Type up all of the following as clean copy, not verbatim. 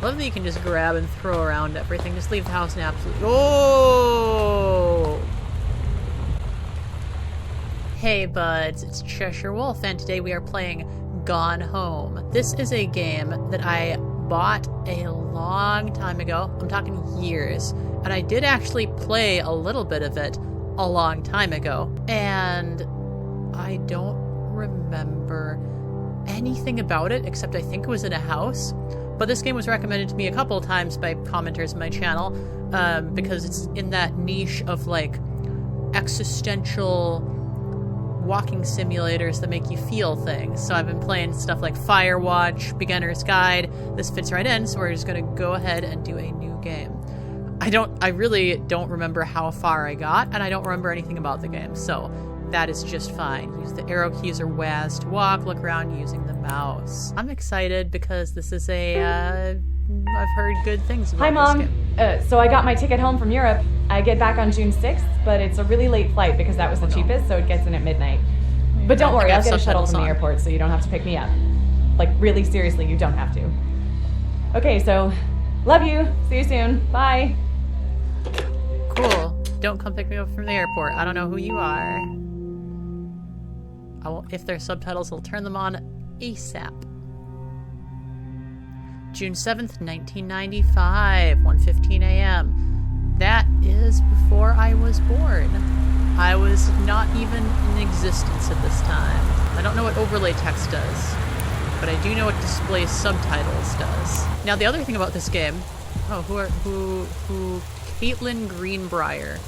love that you can just grab and throw around everything. Just leave the house in absolute... Oh! Hey buds, it's Cheshire Wolf, and today we are playing Gone Home. This is a game that I bought a long time ago. I'm talking years. And I did actually play a little bit of it a long time ago. And I don't remember anything about it, except I think it was in a house. But this game was recommended to me a couple of times by commenters in my channel, because it's in that niche of like existential walking simulators that make you feel things. So I've been playing stuff like Firewatch, Beginner's Guide. This fits right in, so we're just gonna go ahead and do a new game. I really don't remember how far I got, and I don't remember anything about the game, so that is just fine. Use the arrow keys or WAS to walk, look around using the mouse. I'm excited because this is I've heard good things about this game. Hi Mom, so I got my ticket home from Europe. I get back on June 6th, but it's a really late flight because that was the cheapest, so it gets in at midnight. But don't worry, I'll get a shuttle from the airport so you don't have to pick me up. Like, really seriously, you don't have to. Okay, so, love you. See you soon. Bye. Cool. Don't come pick me up from the airport. I don't know who you are. If there's subtitles, I'll turn them on ASAP. June 7th, 1995, 1:15 a.m. That is before I was born. I was not even in existence at this time. I don't know what overlay text does, but I do know what display subtitles does. Now the other thing about this game, who Caitlin Greenbrier.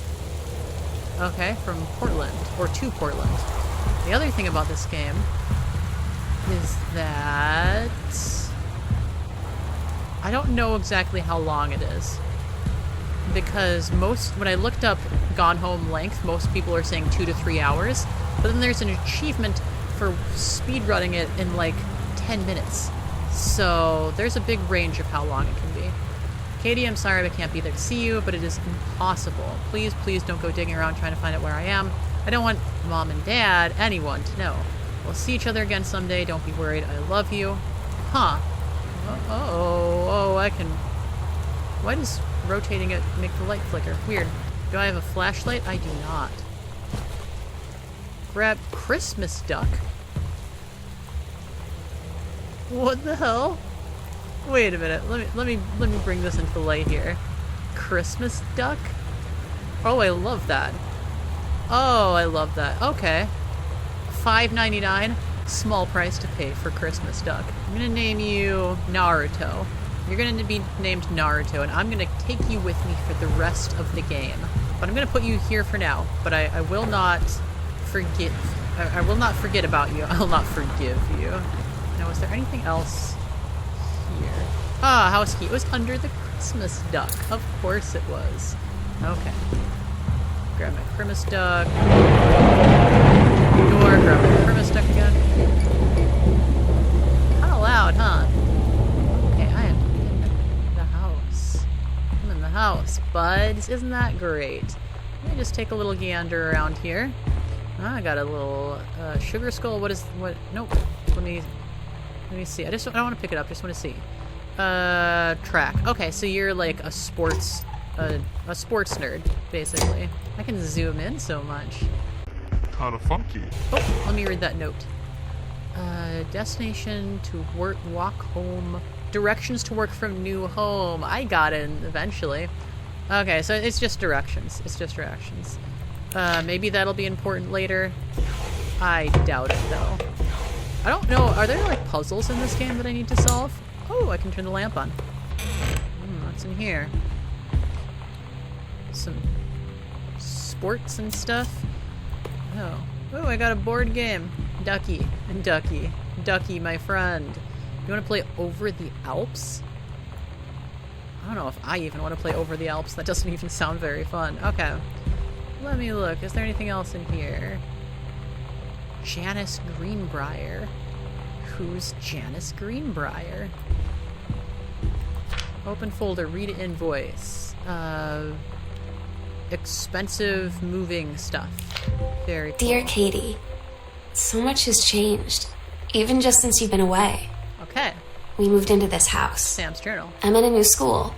Okay, from Portland, or to Portland. The other thing about this game is that I don't know exactly how long it is. Because when I looked up Gone Home length, most people are saying 2 to 3 hours. But then there's an achievement for speedrunning it in like 10 minutes. So there's a big range of how long it can be. Katie, I'm sorry I can't be there to see you, but it is impossible. Please, please don't go digging around trying to find out where I am. I don't want Mom and Dad, anyone, to know. We'll see each other again someday. Don't be worried. I love you. Huh. I can... Why does rotating it make the light flicker? Weird. Do I have a flashlight? I do not. Grab Christmas duck. What the hell? Wait a minute. Let me bring this into the light here. Christmas duck? Oh, I love that. Oh, I love that. Okay. $5.99. Small price to pay for Christmas duck. I'm gonna name you Naruto. You're going to be named Naruto, and I'm going to take you with me for the rest of the game. But I'm going to put you here for now, but I will not forget... I will not forget about you. I will not forgive you. Now, is there anything else here? Ah, house key. It was under the Christmas duck. Of course it was. Okay. Grab my Christmas duck. Door, grab my Christmas duck again. Kind of loud, huh? House, buds. Isn't that great? Let me just take a little gander around here. I got a little sugar skull. Nope. Let me see. I don't want to pick it up. Just want to see. Track. Okay, so you're like a sports nerd, basically. I can zoom in so much. Kinda funky. Oh, let me read that note. Destination to walk home. Directions to work from new home. I got it eventually. Okay, so it's just directions. It's just directions. Maybe that'll be important later. I doubt it, though. I don't know. Are there, like, puzzles in this game that I need to solve? Oh, I can turn the lamp on. What's in here? Some sports and stuff. Oh, I got a board game. Ducky, my friend. You want to play Over the Alps? I don't know if I even want to play Over the Alps. That doesn't even sound very fun. Okay. Let me look. Is there anything else in here? Janice Greenbrier. Who's Janice Greenbrier? Open folder. Read invoice. Expensive moving stuff. Very cool. Dear Katie, so much has changed. Even just since you've been away. Okay. we moved into this house. Sam's journal. I'm in a new school.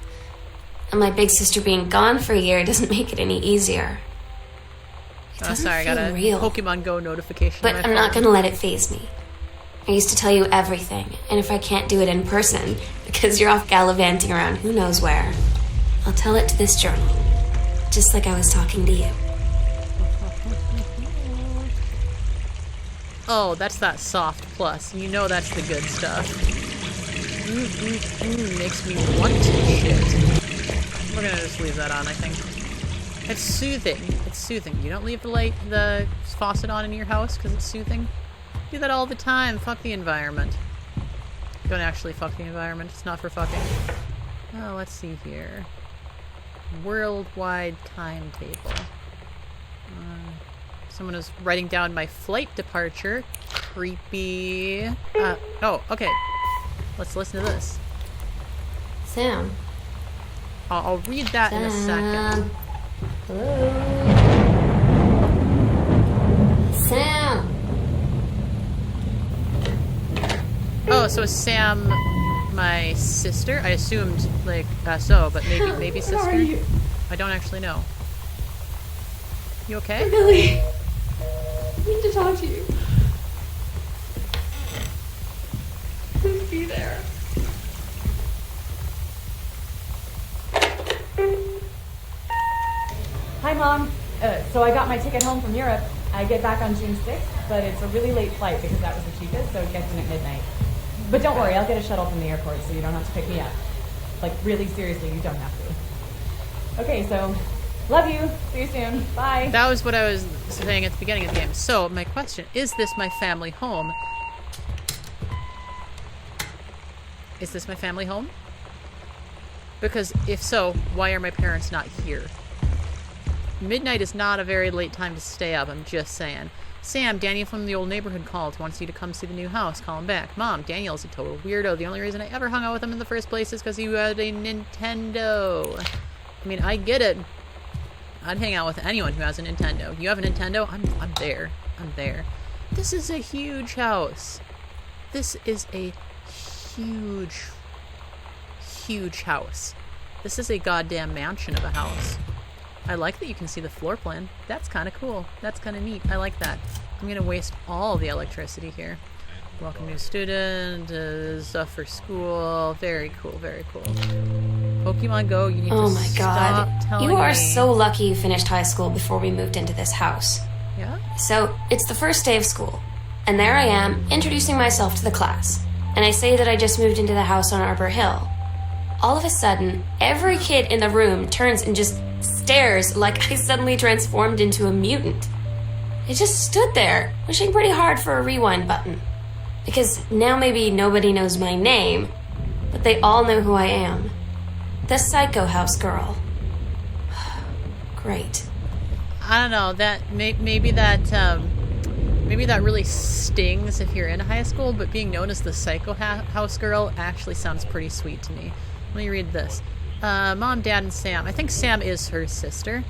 And my big sister being gone for a year doesn't make it any easier. It doesn't sorry, I got a real. Pokemon Go notification. But I'm not gonna let it faze me. I used to tell you everything, and if I can't do it in person, because you're off gallivanting around who knows where, I'll tell it to this journal. Just like I was talking to you. Oh, that's that soft plus. You know that's the good stuff. Makes me want shit. We're gonna just leave that on, I think. It's soothing. It's soothing. You don't leave the faucet on in your house because it's soothing. Do that all the time. Fuck the environment. Don't actually fuck the environment. It's not for fucking. Oh, let's see here. Worldwide timetable. Someone is writing down my flight departure. Creepy. Oh, okay. Let's listen to this. Sam. I'll read that in a second. Hello? Sam. Oh, so is Sam my sister? I assumed, like, so, but maybe sister? Where are you? I don't actually know. You okay? Billy. I need to talk to you. Please be there. Hi, Mom. So I got my ticket home from Europe. I get back on June 6th, but it's a really late flight because that was the cheapest, so it gets in at midnight. But don't worry, I'll get a shuttle from the airport so you don't have to pick me up. Like, really seriously, you don't have to. Okay, so, love you. See you soon. Bye. That was what I was saying at the beginning of the game. So, my question, is this my family home? Is this my family home? Because if so, why are my parents not here? Midnight is not a very late time to stay up, I'm just saying. Sam, Daniel from the old neighborhood called. Wants you to come see the new house. Call him back. Mom, Daniel's a total weirdo. The only reason I ever hung out with him in the first place is because he had a Nintendo. I mean, I get it. I'd hang out with anyone who has a Nintendo. You have a Nintendo? I'm there. I'm there. This is a huge house. This is a huge, huge house. This is a goddamn mansion of a house. I like that you can see the floor plan. That's kind of cool. That's kind of neat. I like that. I'm going to waste all the electricity here. Welcome new student, stuff for school. Very cool, very cool. Pokemon Go, you need Oh to my stop god. telling You are me. so lucky you finished high school before we moved into this house. Yeah? So, it's the first day of school, and there I am, introducing myself to the class. And I say that I just moved into the house on Arbor Hill. All of a sudden, every kid in the room turns and just stares like I suddenly transformed into a mutant. I just stood there, wishing pretty hard for a rewind button. Because now maybe nobody knows my name, but they all know who I am. The Psycho House girl. Great. I don't know. That maybe that really stings if you're in high school, but being known as the Psycho House girl actually sounds pretty sweet to me. Let me read this. Mom, Dad, and Sam. I think Sam is her sister.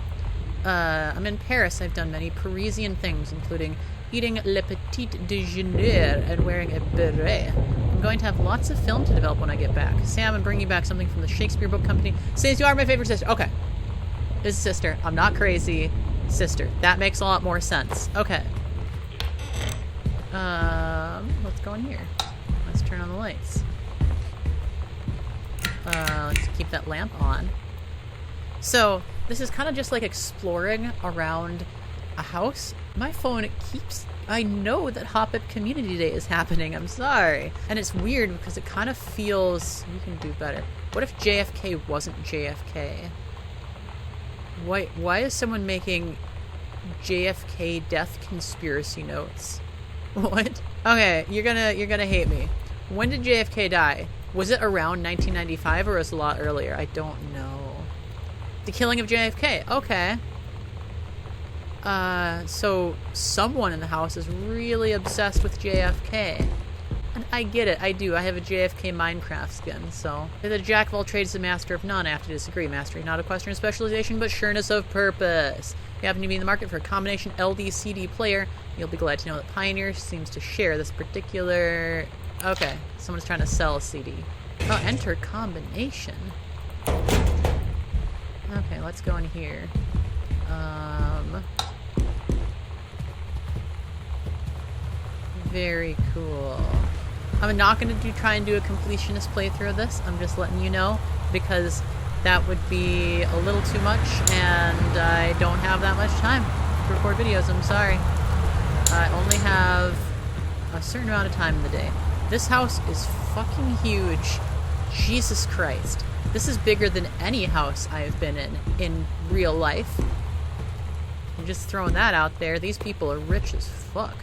I'm in Paris. I've done many Parisian things, including eating le petit déjeuner and wearing a beret. I'm going to have lots of film to develop when I get back. Sam, I'm bringing back something from the Shakespeare Book Company. Since you are my favorite sister. Okay. This is sister. I'm not crazy. Sister. That makes a lot more sense. Okay. Let's go in here. Let's turn on the lights. Let's keep that lamp on. So, this is kind of just like exploring around a house. My phone keeps... I know that Hop Up Community Day is happening. I'm sorry. And it's weird because it kind of feels... We can do better. What if JFK wasn't JFK? Why is someone making JFK death conspiracy notes? What? Okay, you're gonna hate me. When did JFK die? Was it around 1995 or was it a lot earlier? I don't know. The killing of JFK. Okay. So someone in the house is really obsessed with JFK. And I get it. I do. I have a JFK Minecraft skin, so... The jack of all trades is a master of none. I have to disagree. Mastery, not a question of specialization, but sureness of purpose. If you happen to be in the market for a combination LD-CD player, you'll be glad to know that Pioneer seems to share this particular Okay, someone's trying to sell a CD. Oh, enter combination. Okay, let's go in here. Very cool. I'm not going to try and do a completionist playthrough of this. I'm just letting you know, because that would be a little too much, and I don't have that much time to record videos. I'm sorry. I only have a certain amount of time in the day. This house is fucking huge. Jesus Christ. This is bigger than any house I've been in real life. I'm just throwing that out there. These people are rich as fuck.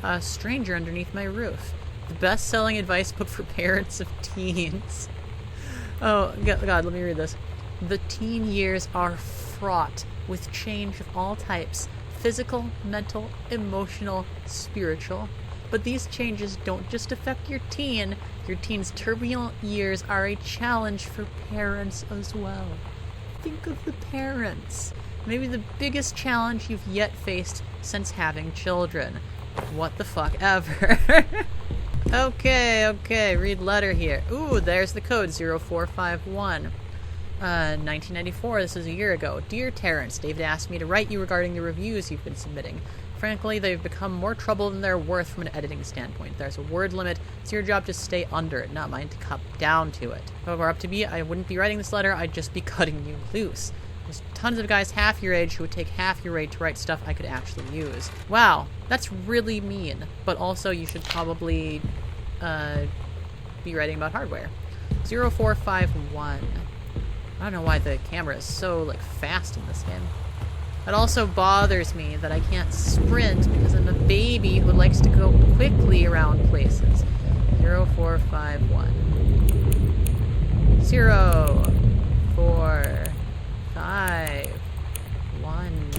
A stranger underneath my roof. The best-selling advice book for parents of teens. Oh, God, let me read this. The teen years are fraught with change of all types. Physical, mental, emotional, spiritual. But these changes don't just affect your teen. Your teen's turbulent years are a challenge for parents as well. Think of the parents. Maybe the biggest challenge you've yet faced since having children. What the fuck ever. Okay, read letter here. Ooh, there's the code, 0451. 1994, this is a year ago. Dear Terrence, David asked me to write you regarding the reviews you've been submitting. Frankly, they've become more trouble than they're worth from an editing standpoint. There's a word limit. It's your job to stay under it, not mine to cut down to it. If it were up to me, I wouldn't be writing this letter, I'd just be cutting you loose. There's tons of guys half your age who would take half your rate to write stuff I could actually use. Wow, that's really mean. But also, you should probably be writing about hardware. 0451. I don't know why the camera is so, like, fast in this game. It also bothers me that I can't sprint because I'm a baby who likes to go quickly around places. 0451. 0451.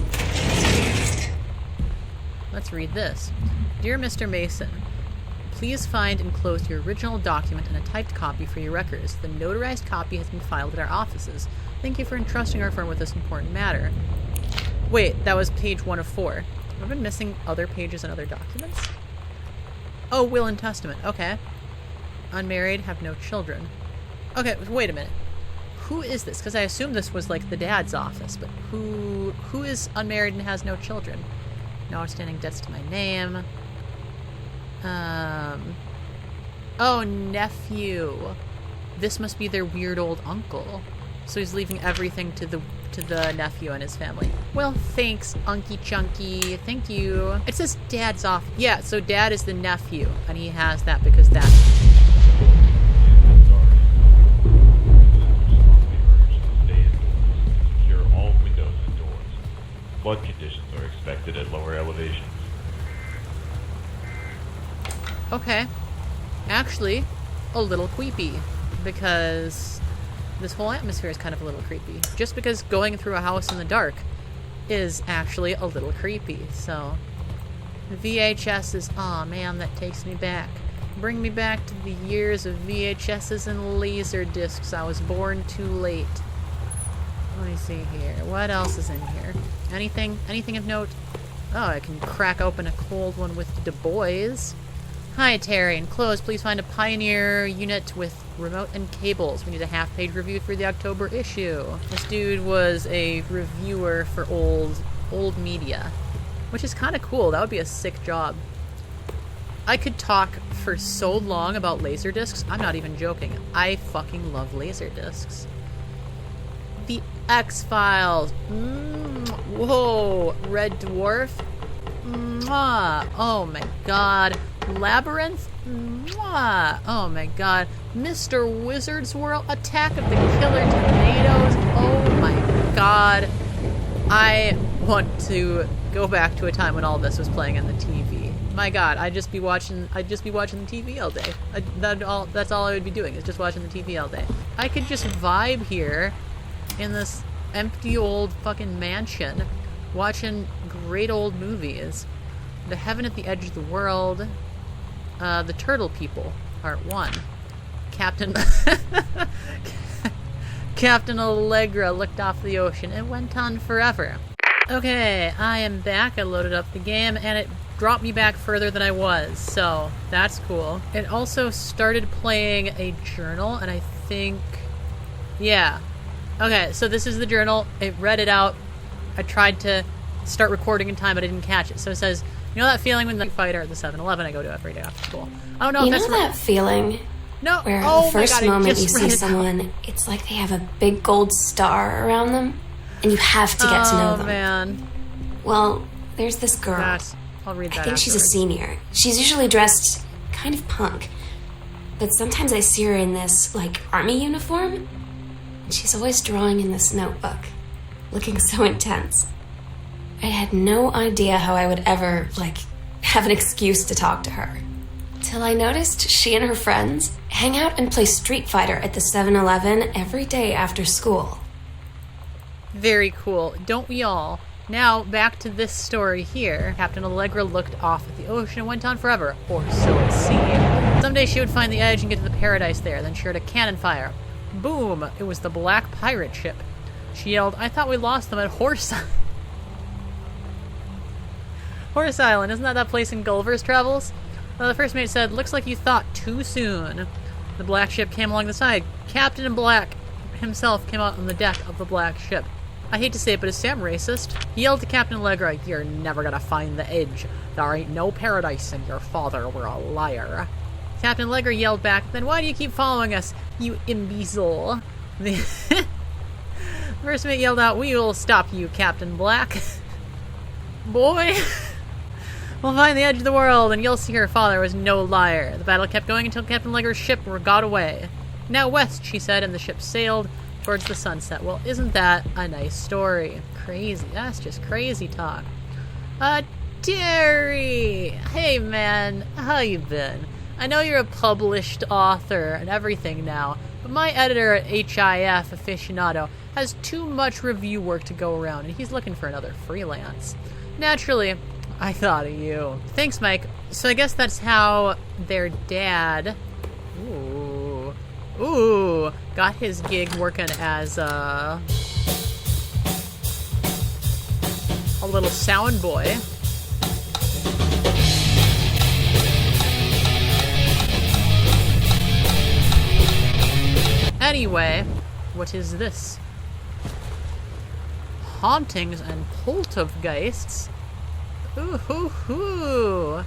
Let's read this. Dear Mr. Mason, please find enclosed your original document and a typed copy for your records. The notarized copy has been filed at our offices. Thank you for entrusting our firm with this important matter. Wait, that was page 1 of 4. Have I been missing other pages and other documents? Oh, will and testament. Okay. Unmarried, have no children. Okay, wait a minute. Who is this? Because I assume this was like the dad's office, but who is unmarried and has no children? No outstanding debts to my name. Oh, nephew. This must be their weird old uncle. So he's leaving everything to the nephew and his family. Well, thanks, Unky Chunky. Thank you. It says dad's off. Yeah, so dad is the nephew, and he has that because that. Secure all windows and doors. Flood conditions are expected at lower elevations. Okay. Actually, a little creepy, because this whole atmosphere is kind of a little creepy. Just because going through a house in the dark is actually a little creepy, so. VHSs, aw man, that takes me back. Bring me back to the years of VHSs and laser discs. I was born too late. Let me see here. What else is in here? Anything of note? Oh, I can crack open a cold one with Du Bois. Hi, Terry. Enclosed, please find a Pioneer unit with remote and cables. We need a half-page review for the October issue. This dude was a reviewer for old media, which is kind of cool. That would be a sick job. I could talk for so long about Laserdiscs. I'm not even joking. I fucking love Laserdiscs. The X-Files. Whoa. Red Dwarf. Mwah. Oh my god. Labyrinth? Mwah. Oh my god. Mr. Wizard's World? Attack of the Killer Tomatoes? Oh my god. I want to go back to a time when all this was playing on the TV. My god, I'd just be watching the TV all day. That's all I would be doing, is just watching the TV all day. I could just vibe here in this empty old fucking mansion watching great old movies. The Heaven at the Edge of the World, The Turtle People, Part 1. Captain Allegra looked off the ocean. It went on forever. Okay, I am back. I loaded up the game, and it dropped me back further than I was, so that's cool. It also started playing a journal, and I think... yeah. Okay, so this is the journal. It read it out. I tried to start recording in time, but I didn't catch it. So it says, you know that feeling when the fighter at the 7-Eleven I go to every day after school? I don't know You if know that's... that feeling No. where Oh the first my God, moment I you just see read it out. someone, it's like they have a big gold star around them, and you have to get to know them. Oh, man. Well, there's this girl. I'll read that I think she's a afterwards. senior. She's usually dressed kind of punk. But sometimes I see her in this, like, army uniform. And she's always drawing in this notebook, looking so intense. I had no idea how I would ever, like, have an excuse to talk to her. Till I noticed she and her friends hang out and play Street Fighter at the 7-Eleven every day after school. Very cool. Don't we all? Now, back to this story here. Captain Allegra looked off at the ocean and went on forever, or so it seemed. Someday she would find the edge and get to the paradise there, then she heard a cannon fire. Boom! It was the black pirate ship. She yelled, I thought we lost them at Horse Island. Horse Island, isn't that place in Gulliver's Travels? The first mate said, looks like you thought too soon. The black ship came along the side. Captain in Black himself came out on the deck of the black ship. I hate to say it, but is Sam racist? He yelled to Captain Allegra, you're never gonna find the edge. There ain't no paradise, and your father were a liar. Captain Allegra yelled back, then why do you keep following us, you imbecile? The first mate yelled out, we will stop you, Captain Black. Boy, we'll find the edge of the world, and you'll see her father was no liar. The battle kept going until Captain Allegra's ship got away. Now west, she said, and the ship sailed towards the sunset. Well, isn't that a nice story? Crazy. That's just crazy talk. Terry! Hey, man. How you been? I know you're a published author and everything now, but my editor at HIF Aficionado has too much review work to go around, and he's looking for another freelance. Naturally, I thought of you. Thanks, Mike. So I guess that's how their dad... Ooh, got his gig working as a little sound boy. Anyway, what is this? Hauntings and poltergeists? Ooh, hoo, hoo.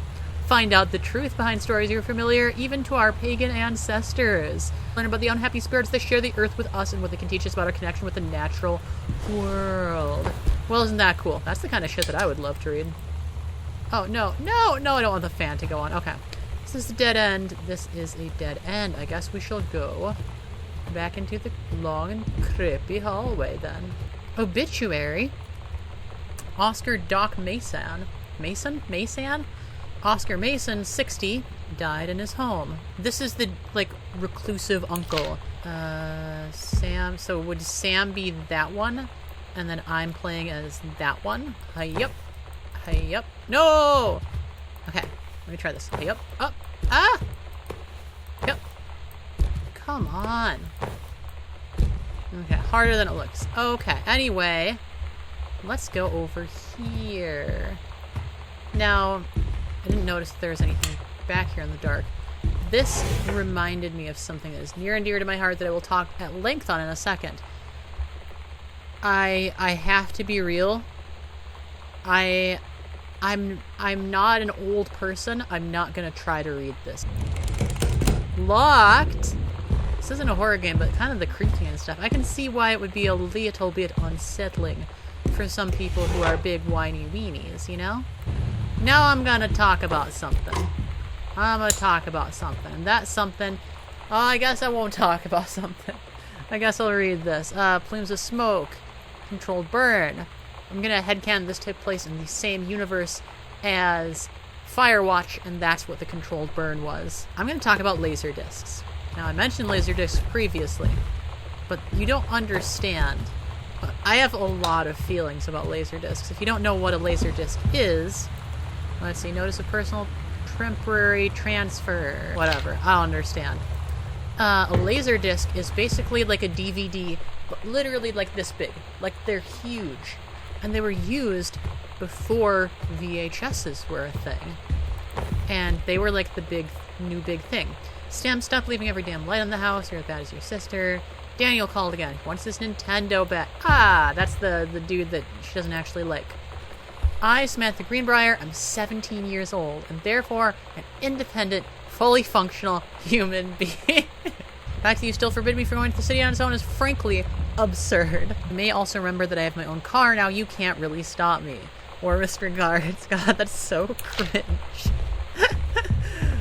Find out the truth behind stories you're familiar even to our pagan ancestors. Learn about the unhappy spirits that share the earth with us and what they can teach us about our connection with the natural world. Well, isn't that cool? That's the kind of shit that I would love to read. Oh, no, I don't want the fan to go on. Okay. This is a dead end. This is a dead end. I guess we shall go back into the long and creepy hallway then. Obituary. Oscar Doc Mason? Oscar Mason, 60, died in his home. This is the, like, reclusive uncle. Sam. So would Sam be that one? And then I'm playing as that one? Hi-yup. Hi-yup. No! Okay, let me try this. Hi-yup. Up. Ah! Yep. Come on. Okay, harder than it looks. Okay, anyway. Let's go over here. Now... I didn't notice if there was anything back here in the dark. This reminded me of something that is near and dear to my heart that I will talk at length on in a second. I have to be real. I'm not an old person. I'm not gonna try to read this. Locked. This isn't a horror game, but kind of the creepy and stuff. I can see why it would be a little bit unsettling for some people who are big whiny weenies, you know? Now I'm gonna talk about something. And that's something... Oh, I guess I won't talk about something. I guess I'll read this. Plumes of smoke. Controlled burn. I'm gonna headcanon this took place in the same universe as Firewatch, and that's what the controlled burn was. I'm gonna talk about laser discs. Now, I mentioned laser discs previously, but you don't understand. I have a lot of feelings about laser discs. If you don't know what a laser disc is... Let's see, notice of personal temporary transfer. Whatever, I don't understand. A laser disc is basically like a DVD, but literally like this big. Like, they're huge. And they were used before VHSs were a thing. And they were like the new big thing. Sam, stop leaving every damn light on the house. You're as bad as your sister. Daniel called again. He wants this Nintendo back. Ah, that's the dude that she doesn't actually like. I, Samantha Greenbrier, am 17 years old, and therefore an independent, fully functional human being. The fact that you still forbid me from going to the city on its own is frankly absurd. You may also remember that I have my own car now. You can't really stop me. Warmest regards. God, that's so cringe.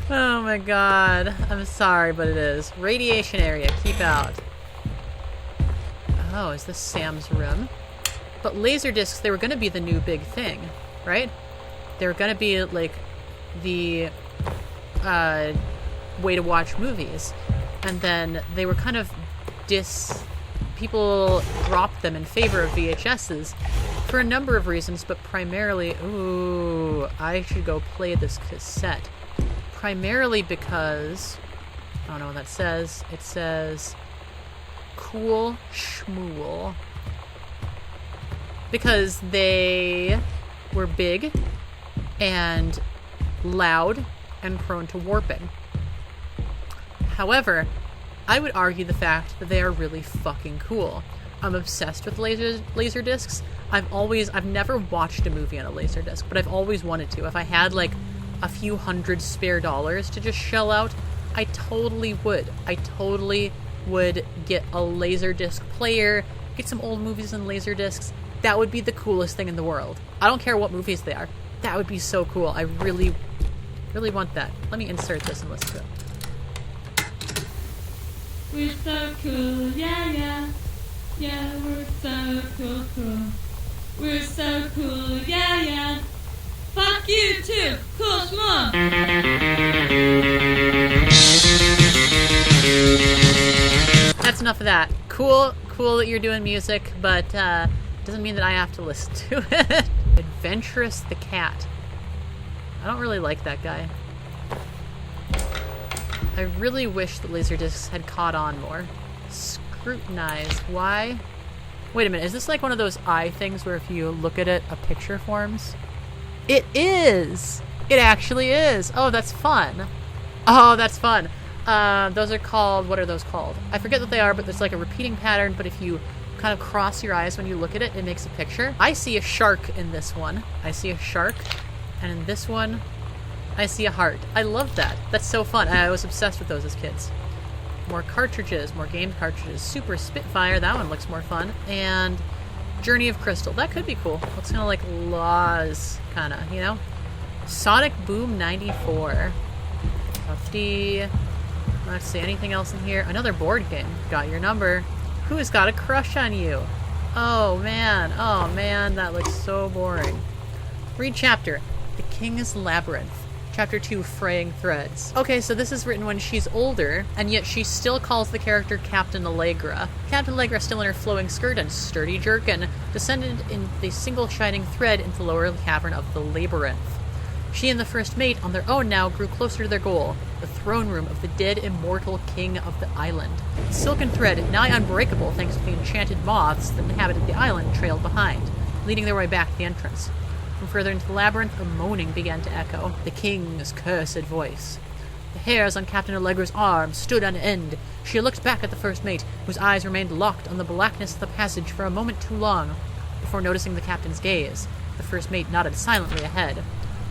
Oh my god. I'm sorry, but it is. Radiation area. Keep out. Oh, is this Sam's room? But laser discs, they were going to be the new big thing, right? They were going to be like the way to watch movies. And then they were kind of people dropped them in favor of VHSs for a number of reasons, but primarily, ooh, I should go play this cassette. Primarily because, I don't know what that says. It says, cool schmool. Because they were big and loud and prone to warping. However, I would argue the fact that they are really fucking cool. I'm obsessed with laser discs. I've never watched a movie on a laser disc, but I've always wanted to. If I had like a few hundred spare dollars to just shell out, I totally would. I totally would get a laser disc player, get some old movies on laser discs. That would be the coolest thing in the world. I don't care what movies they are. That would be so cool. I really, really want that. Let me insert this and listen to it. We're so cool, yeah, yeah. Yeah, we're so cool, cool. We're so cool, yeah, yeah. Fuck you too, cool schmuck. That's enough of that. Cool that you're doing music, but doesn't mean that I have to listen to it. Adventurous the cat. I don't really like that guy. I really wish the Laserdiscs had caught on more. Scrutinize. Why? Wait a minute, is this like one of those eye things where if you look at it, a picture forms? It is! It actually is! Oh, that's fun. Oh, that's fun. Those are called, what are those called? I forget what they are, but there's like a repeating pattern, but if you kind of cross your eyes when you look at it, it makes a picture. I see a shark in this one. I see a shark. And in this one, I see a heart. I love that. That's so fun. I was obsessed with those as kids. More cartridges, more game cartridges. Super Spitfire, that one looks more fun. And Journey of Crystal, that could be cool. Looks kind of like Laws, kind of, you know? Sonic Boom 94. Let's see, anything else in here? Another board game. Got your number. Who's got a crush on you? Oh man, that looks so boring. Read chapter. The King's Labyrinth. Chapter 2, Fraying Threads. Okay, so this is written when she's older, and yet she still calls the character Captain Allegra. Captain Allegra, still in her flowing skirt and sturdy jerkin, descended in a single shining thread into the lower cavern of the labyrinth. She and the first mate, on their own now, grew closer to their goal, the throne room of the dead immortal king of the island. The silken thread, nigh unbreakable thanks to the enchanted moths that inhabited the island, trailed behind, leading their way back to the entrance. From further into the labyrinth, a moaning began to echo, the king's cursed voice. The hairs on Captain Allegra's arms stood on end. She looked back at the first mate, whose eyes remained locked on the blackness of the passage for a moment too long. Before noticing the captain's gaze, the first mate nodded silently ahead.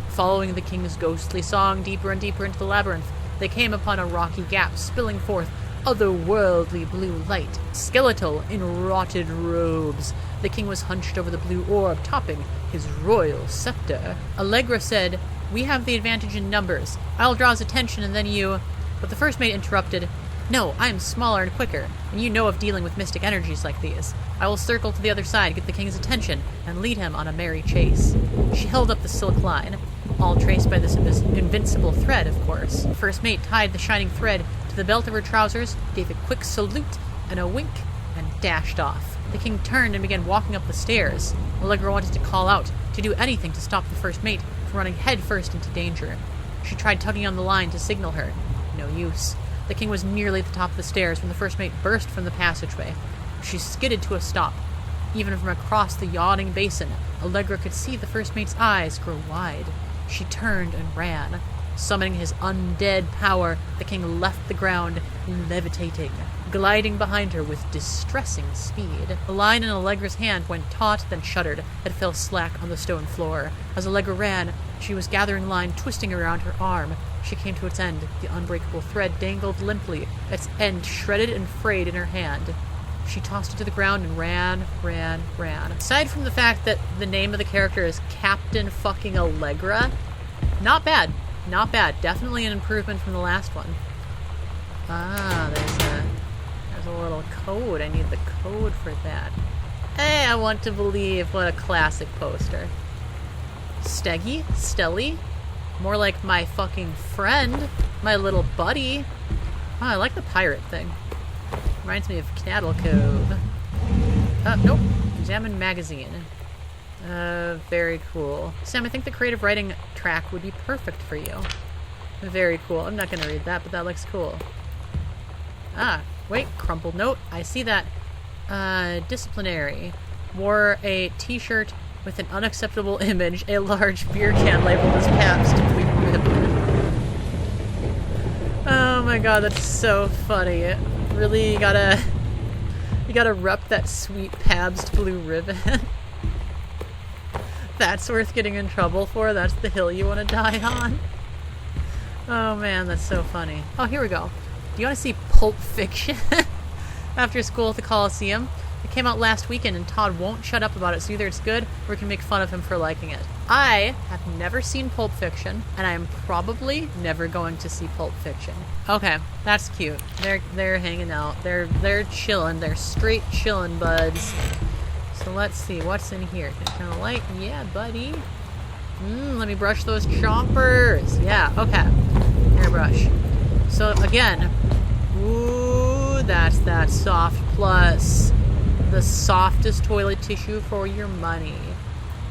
Following the king's ghostly song deeper and deeper into the labyrinth, they came upon a rocky gap spilling forth otherworldly blue light. Skeletal in rotted robes, the king was hunched over the blue orb, topping his royal scepter. Allegra said, "We have the advantage in numbers. I'll draw his attention and then you..." But the first mate interrupted, "No, I am smaller and quicker, and you know of dealing with mystic energies like these. I will circle to the other side, get the king's attention, and lead him on a merry chase." She held up the silk line, all traced by this invincible thread, of course. The first mate tied the shining thread to the belt of her trousers, gave a quick salute and a wink, and dashed off. The king turned and began walking up the stairs. Allegra wanted to call out, to do anything to stop the first mate from running headfirst into danger. She tried tugging on the line to signal her. No use. The king was nearly at the top of the stairs when the first mate burst from the passageway. She skidded to a stop. Even from across the yawning basin, Allegra could see the first mate's eyes grow wide. She turned and ran. Summoning his undead power, the king left the ground, levitating, gliding behind her with distressing speed. The line in Allegra's hand went taut, then shuddered, and fell slack on the stone floor. As Allegra ran, she was gathering line twisting around her arm. She came to its end. The unbreakable thread dangled limply, its end shredded and frayed in her hand. She tossed it to the ground and ran. Aside from the fact that the name of the character is Captain fucking Allegra, not bad. Not bad. Definitely an improvement from the last one. Ah, there's a little code. I need the code for that. Hey, I want to believe. What a classic poster. Steggy? Stelly? More like my fucking friend. My little buddy. Oh, I like the pirate thing. Reminds me of Knaddle Cove. Nope. Examine magazine. Very cool. Sam, I think the creative writing track would be perfect for you. Very cool. I'm not gonna read that, but that looks cool. Ah, wait, crumpled note. I see that. Disciplinary. Wore a t-shirt with an unacceptable image, a large beer can labeled as Pabst Blue Ribbon. Oh my god, that's so funny. Really, you gotta rep that sweet Pabst Blue Ribbon. That's worth getting in trouble for? That's the hill you want to die on? Oh man, that's so funny. Oh, here we go. Do you want to see Pulp Fiction? After school at the Coliseum. It came out last weekend and Todd won't shut up about it, so either it's good or we can make fun of him for liking it. I have never seen Pulp Fiction, and I am probably never going to see Pulp Fiction. Okay, that's cute. They're hanging out. They're chilling. They're straight chilling, buds. So let's see, what's in here? Can I turn the light? Yeah, buddy. Let me brush those chompers. Yeah, okay. Airbrush. So again, ooh, that's that Soft Plus. The softest toilet tissue for your money.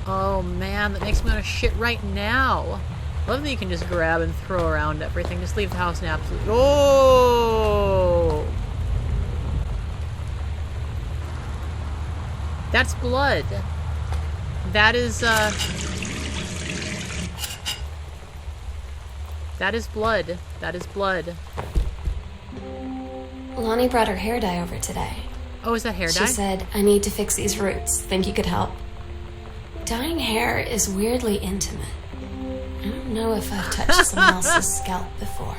Oh man, that makes me want to shit right now. Love that you can just grab and throw around everything. Just leave the house in absolute... Oh! That's blood. That is blood. That is blood. Lonnie brought her hair dye over today. Oh, is that hair dye? She said, I need to fix these roots. Think you could help? Dyeing hair is weirdly intimate. I don't know if I've touched someone else's scalp before.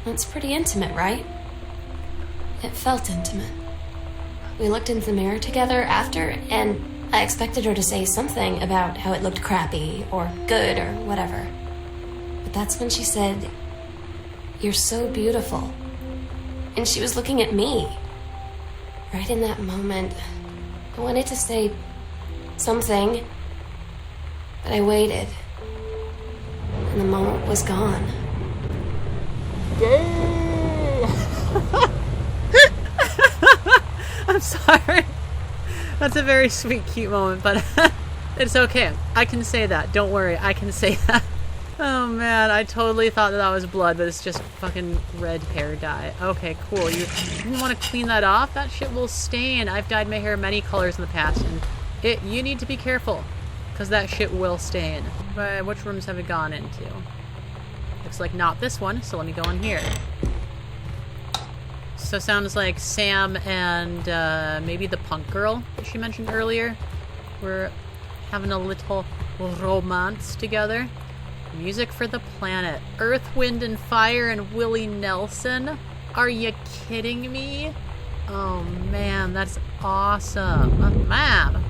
It's pretty intimate, right? It felt intimate. We looked into the mirror together after, and I expected her to say something about how it looked crappy or good or whatever. But that's when she said, "You're so beautiful." And she was looking at me. Right in that moment, I wanted to say something, but I waited. And the moment was gone. I'm sorry. That's a very sweet, cute moment, but it's okay. I can say that. Don't worry. I can say that. Oh man, I totally thought that was blood, but it's just fucking red hair dye. Okay, cool. You want to clean that off? That shit will stain. I've dyed my hair many colors in the past, and you need to be careful, because that shit will stain. But which rooms have we gone into? Looks like not this one, so let me go in here. So sounds like Sam and maybe the punk girl that she mentioned earlier were having a little romance together. Music for the planet. Earth, Wind, and Fire and Willie Nelson. Are you kidding me? Oh man, that's awesome. Mom!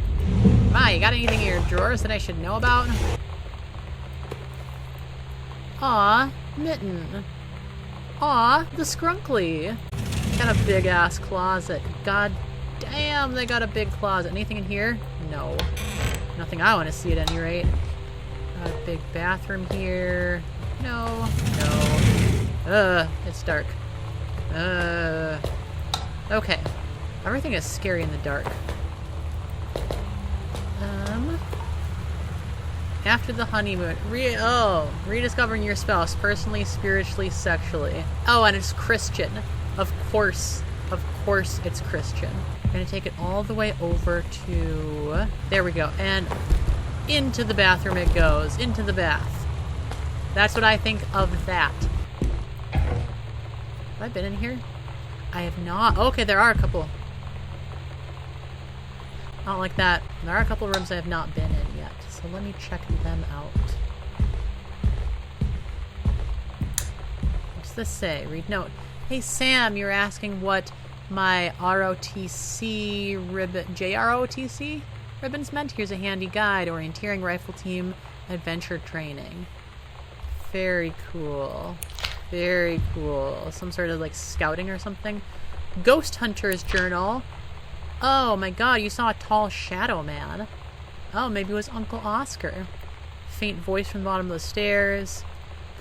Ma, you got anything in your drawers that I should know about? Aw, Mitten. Aw, the Skrunkly. Got a big ass closet. God damn, they got a big closet. Anything in here? No. Nothing I want to see at any rate. Got a big bathroom here. No. It's dark. Okay. Everything is scary in the dark. After the honeymoon. Rediscovering your spouse, personally, spiritually, sexually. Oh, and it's Christian. Of course Of course it's Christian. I'm gonna take it all the way over to... There we go. And into the bathroom it goes. Into the bath. That's what I think of that. Have I been in here? I have not. Okay, there are a couple. Not like that. There are a couple rooms I have not been in yet. So let me check them out. What's this say? Read note. Hey Sam, you're asking what my ROTC ribbon, JROTC ribbons meant? Here's a handy guide. Orienteering Rifle Team Adventure Training. Very cool. Very cool. Some sort of like scouting or something. Ghost Hunter's Journal. Oh my god, you saw a tall shadow man. Oh, maybe it was Uncle Oscar. Faint voice from the bottom of the stairs.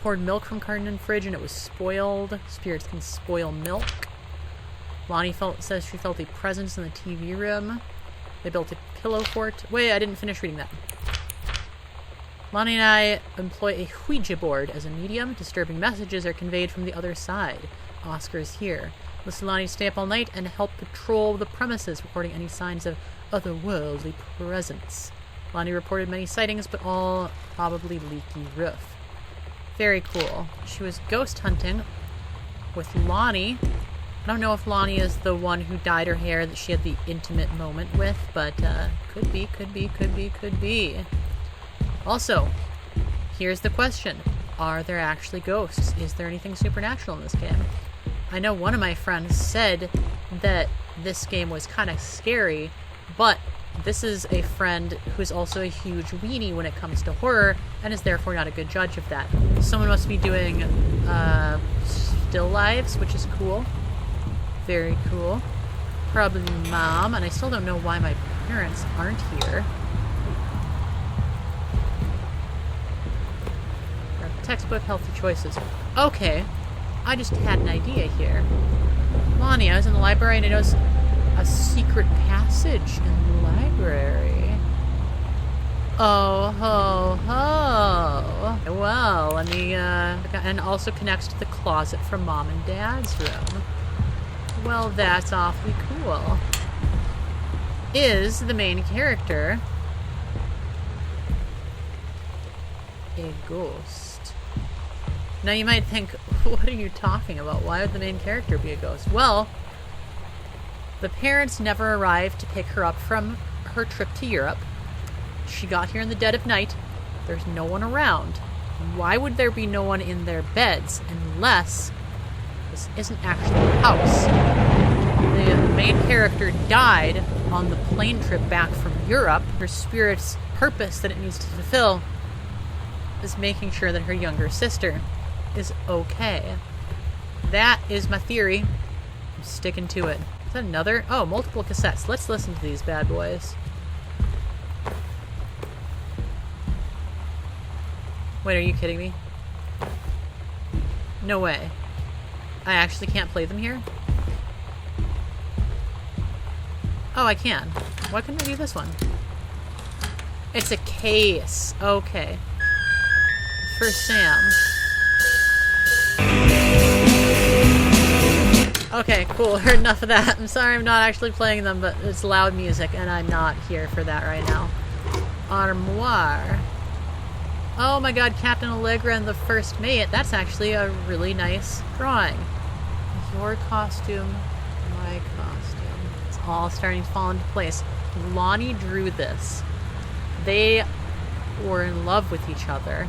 Poured milk from carton and fridge and it was spoiled. Spirits can spoil milk. Lonnie says she felt a presence in the TV room. They built a pillow fort. Wait, I didn't finish reading that. Lonnie and I employ a Ouija board as a medium. Disturbing messages are conveyed from the other side. Oscar is here. Listen, Lonnie, stay up all night and help patrol the premises, reporting any signs of otherworldly presence. Lonnie reported many sightings, but all probably leaky roof. Very cool. She was ghost hunting with Lonnie. I don't know if Lonnie is the one who dyed her hair that she had the intimate moment with, but could be, could be, could be, could be. Also, here's the question. Are there actually ghosts? Is there anything supernatural in this game? I know one of my friends said that this game was kind of scary, but this is a friend who's also a huge weenie when it comes to horror, and is therefore not a good judge of that. Someone must be doing still lives, which is cool. Very cool. Probably Mom, and I still don't know why my parents aren't here. Grab the textbook, healthy choices. Okay. I just had an idea here. Lonnie, I was in the library and I noticed a secret passage in the library. Oh, ho, ho. Well, let me, and also connects to the closet from Mom and Dad's room. Well, that's awfully cool. Is the main character a ghost? Now you might think, what are you talking about? Why would the main character be a ghost? Well, the parents never arrived to pick her up from her trip to Europe. She got here in the dead of night. There's no one around. Why would there be no one in their beds unless this isn't actually a house? The main character died on the plane trip back from Europe. Her spirit's purpose that it needs to fulfill is making sure that her younger sister is okay. That is my theory. I'm sticking to it. Is that another? Oh, multiple cassettes. Let's listen to these bad boys. Wait, are you kidding me? No way. I actually can't play them here? Oh, I can. Why couldn't I do this one? It's a case. Okay. For Sam. Okay, cool. Heard enough of that. I'm sorry I'm not actually playing them, but it's loud music, and I'm not here for that right now. Armoire. Oh my god, Captain Allegra and the First Mate. That's actually a really nice drawing. Your costume, my costume. It's all starting to fall into place. Lonnie drew this. They were in love with each other.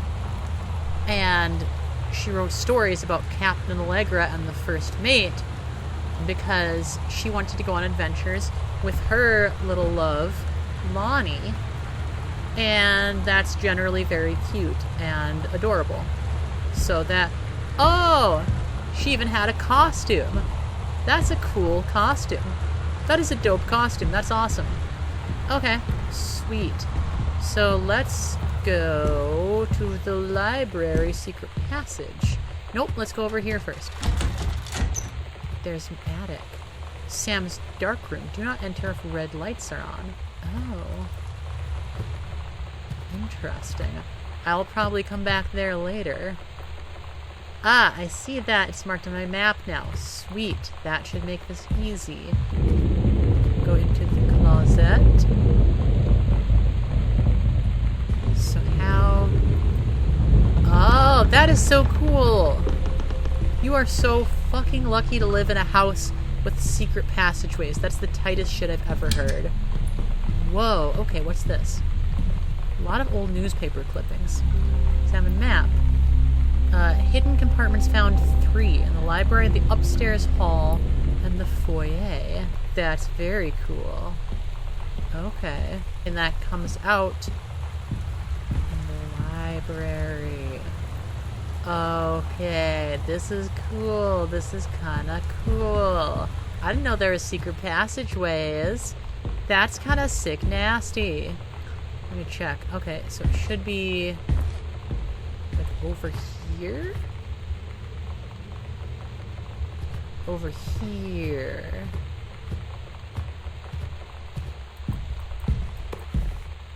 And she wrote stories about Captain Allegra and the First Mate because she wanted to go on adventures with her little love, Lonnie. And that's generally very cute and adorable. So that... Oh! She even had a costume. That's a cool costume. That is a dope costume. That's awesome. Okay. Sweet. So let's go to the library secret passage. Nope, let's go over here first. There's an attic. Sam's dark room. Do not enter if red lights are on. Oh. Interesting. I'll probably come back there later. Ah, I see that. It's marked on my map now. Sweet. That should make this easy. Go into the closet. So how... Oh, that is so cool! You are so fucking lucky to live in a house with secret passageways. That's the tightest shit I've ever heard. Whoa, okay, what's this? A lot of old newspaper clippings. Examine map. Hidden compartments found 3 in the library, the upstairs hall, and the foyer. That's very cool. Okay. And that comes out in the library. Okay, this is cool. This is kinda cool. I didn't know there was secret passageways. That's kinda sick nasty. Let me check. Okay, so it should be like over here? Over here.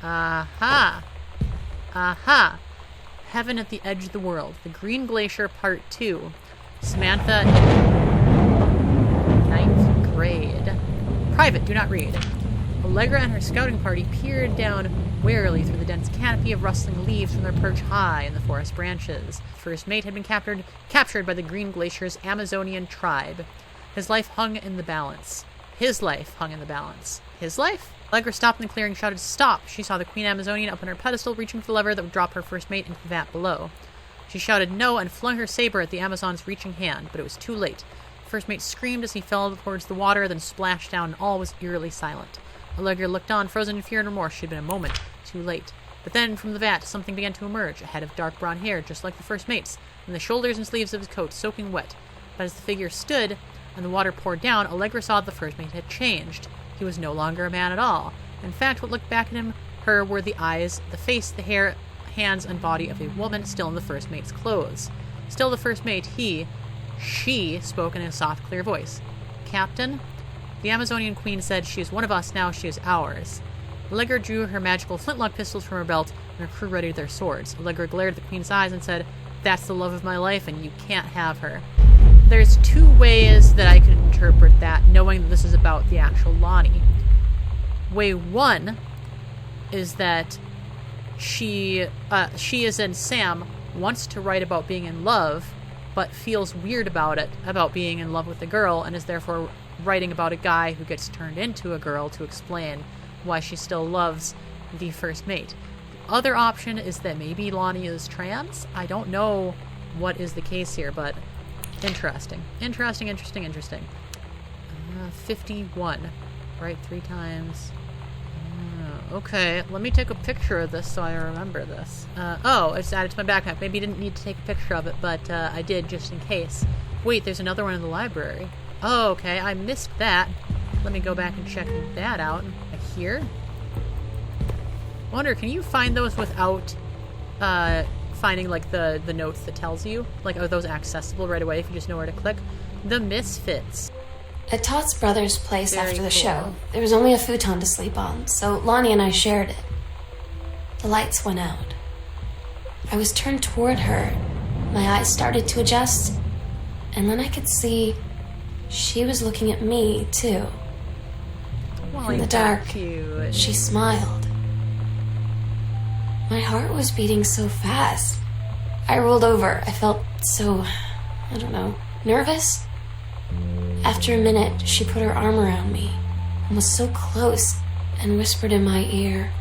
Aha! Aha! Heaven at the Edge of the World. The Green Glacier Part 2. Samantha in 9th grade. Private, do not read. Allegra and her scouting party peered down warily through the dense canopy of rustling leaves from their perch high in the forest branches. First mate had been captured by the Green Glacier's Amazonian tribe. His life hung in the balance. His life hung in the balance. His life? Allegra stopped in the clearing, shouted, "Stop!" She saw the Queen Amazonian up on her pedestal, reaching for the lever that would drop her first mate into the vat below. She shouted no and flung her saber at the Amazon's reaching hand, but it was too late. First mate screamed as he fell towards the water, then splashed down, and all was eerily silent. Allegra looked on, frozen in fear and remorse. She had been a moment too late. But then, from the vat, something began to emerge, a head of dark brown hair, just like the first mate's, and the shoulders and sleeves of his coat soaking wet. But as the figure stood, and the water poured down, Allegra saw that the first mate had changed. He was no longer a man at all. In fact, what looked back at her were the eyes, the face, the hair, hands, and body of a woman still in the first mate's clothes. Still the first mate, she spoke in a soft, clear voice. "Captain?" The Amazonian queen said, "She is one of us now, she is ours." Allegra drew her magical flintlock pistols from her belt, and her crew readied their swords. Allegra glared at the queen's eyes and said, "That's the love of my life, and you can't have her." There's 2 ways that I could interpret that, knowing that this is about the actual Lonnie. Way 1 is that she as in Sam, wants to write about being in love, but feels weird about it, about being in love with a girl, and is therefore writing about a guy who gets turned into a girl to explain why she still loves the first mate. The other option is that maybe Lonnie is trans. I don't know what is the case here, but interesting. Interesting. 51. Right, 3 times. Okay, let me take a picture of this so I remember this. Oh, it's added to my backpack. Maybe I didn't need to take a picture of it, but I did just in case. Wait, there's another one in the library. Oh, okay, I missed that. Let me go back and check that out. Here? Wonder, can you find those without finding, like, the notes that tells you? Like, are those accessible right away if you just know where to click? The Misfits. At Todd's brother's place Very after the cool. show, there was only a futon to sleep on, so Lonnie and I shared it. The lights went out. I was turned toward her. My eyes started to adjust, and then I could see she was looking at me, too. Well, In the ain't dark, that cute. she smiled. My heart was beating so fast. I rolled over. I felt so, I don't know, nervous. After a minute, she put her arm around me and was so close and whispered in my ear,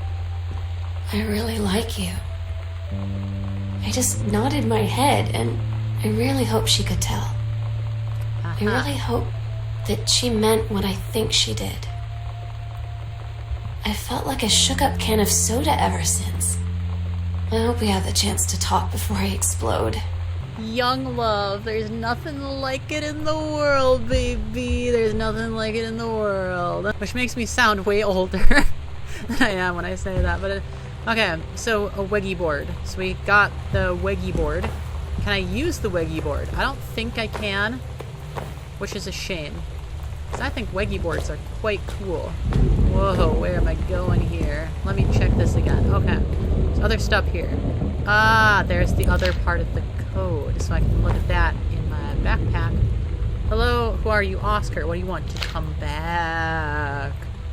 "I really like you." I just nodded my head, and I really hope she could tell. I really hope that she meant what I think she did. I felt like a shook-up can of soda ever since. I hope we have the chance to talk before I explode. Young love. There's nothing like it in the world, baby. There's nothing like it in the world. Which makes me sound way older than I am when I say that. But okay, so a Weggy board. So we got the Weggy board. Can I use the Weggy board? I don't think I can, which is a shame. Because I think Weggy boards are quite cool. Whoa, where am I going here? Let me check this again. Okay, there's other stuff here. Ah, there's the other part of the code, so I can look at that in my backpack. Hello, who are you, Oscar? What do you want? To come back.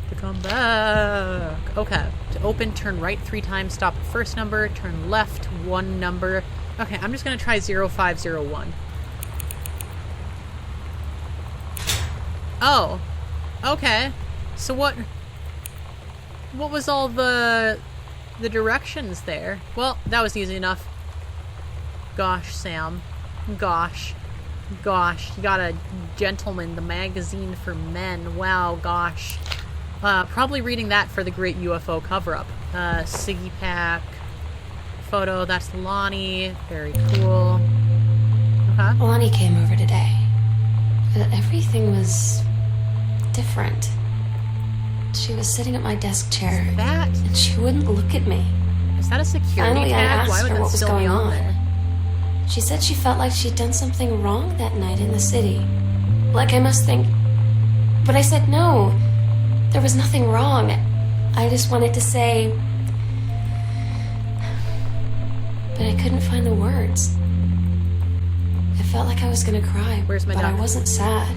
To come back. Okay. To open, turn right 3 times, stop at first number, turn left 1 number. Okay, I'm just gonna try 0501. Oh. Okay. So what was all the directions there? Well, that was easy enough. Gosh, Sam. Gosh. Gosh, you got a Gentleman, the magazine for men. Wow, gosh. Probably reading that for the Great UFO Cover-Up. Siggy Pack. Photo, that's Lonnie. Very cool. Okay. Lonnie came over today. But everything was different. She was sitting at my desk chair. That? And she wouldn't look at me. Is that a security Finally, I tag? Why asked would her that what was still be going on on. there? She said she felt like she'd done something wrong that night in the city. Like I must think. But I said no. There was nothing wrong. I just wanted to say. But I couldn't find the words. I felt like I was gonna cry. Where's my But I duck? wasn't sad.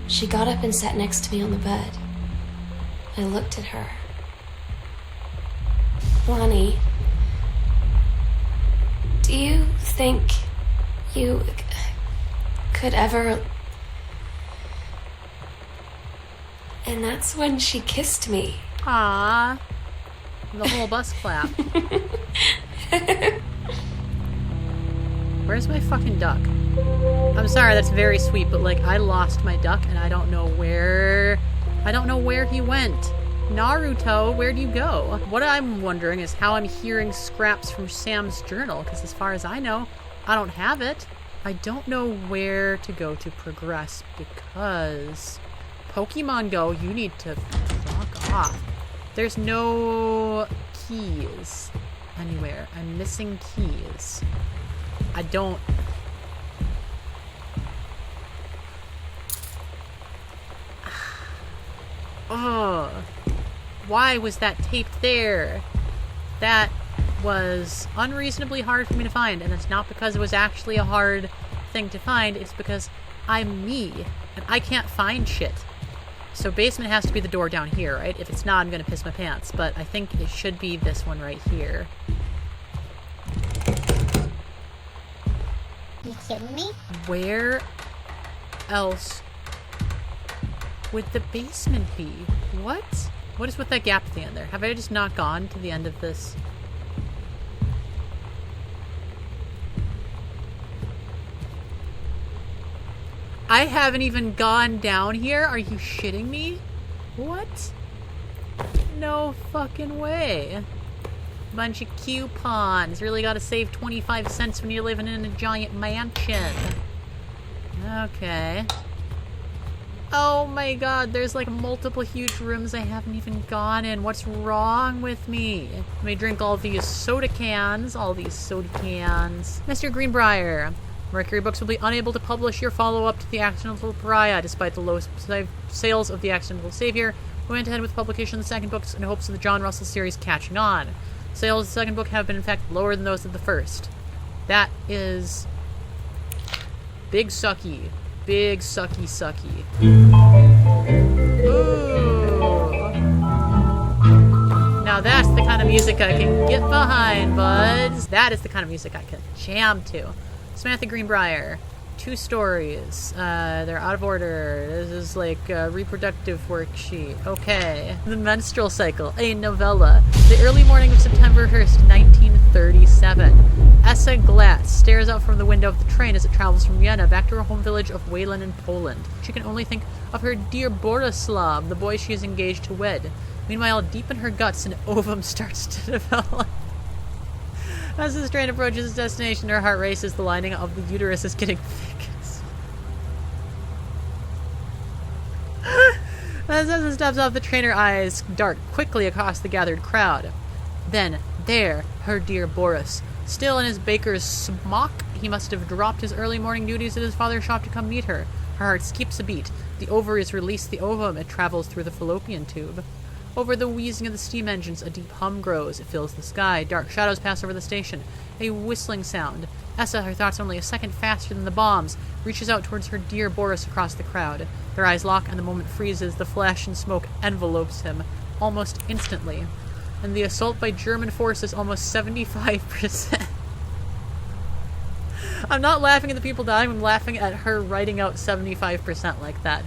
She got up and sat next to me on the bed. I looked at her. Lonnie, do you think you could ever... And that's when she kissed me. Aww. The whole bus clap. Where's my fucking duck? I'm sorry, that's very sweet, but like I lost my duck and I don't know where he went. Naruto, where'd you go? What I'm wondering is how I'm hearing scraps from Sam's journal, because as far as I know, I don't have it. I don't know where to go to progress because Pokemon Go, you need to fuck off. There's no keys anywhere. I'm missing keys. I don't... Oh, why was that taped there? That was unreasonably hard for me to find, and it's not because it was actually a hard thing to find, it's because I'm me, and I can't find shit. So basement has to be the door down here, right? If it's not, I'm gonna piss my pants, but I think it should be this one right here. You kidding me? Where else would the basement be? What? What is with that gap at the end there? Have I just not gone to the end of this? I haven't even gone down here? Are you shitting me? What? No fucking way. Bunch of coupons. Really gotta save 25 cents when you're living in a giant mansion. Okay. Oh my god, there's like multiple huge rooms I haven't even gone in. What's wrong with me? Let me drink all these soda cans. Mr. Greenbrier, Mercury Books will be unable to publish your follow-up to The Accidental Pariah despite the low sales of The Accidental Savior. We went ahead with publication of the second books in hopes of the John Russell series catching on. Sales of the second book have been in fact lower than those of the first. That is big sucky. Big sucky. Ooh. Now that's the kind of music I can get behind, buds. That is the kind of music I can jam to. Samantha Greenbrier. 2 stories. They're out of order. This is like a reproductive worksheet. Okay. The Menstrual Cycle, a novella. The early morning of September 1st, 1937. Essa Glass stares out from the window of the train as it travels from Vienna back to her home village of Wayland in Poland. She can only think of her dear Borislav, the boy she is engaged to wed. Meanwhile, deep in her guts, an ovum starts to develop. As the train approaches its destination, her heart races. The lining of the uterus is getting thick. As Essa steps off the train, her eyes dart quickly across the gathered crowd. Then, there, her dear Boris. Still in his baker's smock, he must have dropped his early morning duties at his father's shop to come meet her. Her heart skips a beat. The ovaries release the ovum. It travels through the fallopian tube. Over the wheezing of the steam engines, a deep hum grows. It fills the sky. Dark shadows pass over the station. A whistling sound. Essa, her thoughts only a second faster than the bombs, reaches out towards her dear Boris across the crowd. Their eyes lock, and the moment freezes. The flash and smoke envelopes him almost instantly. And the assault by German forces almost 75%. I'm not laughing at the people dying, I'm laughing at her writing out 75% like that.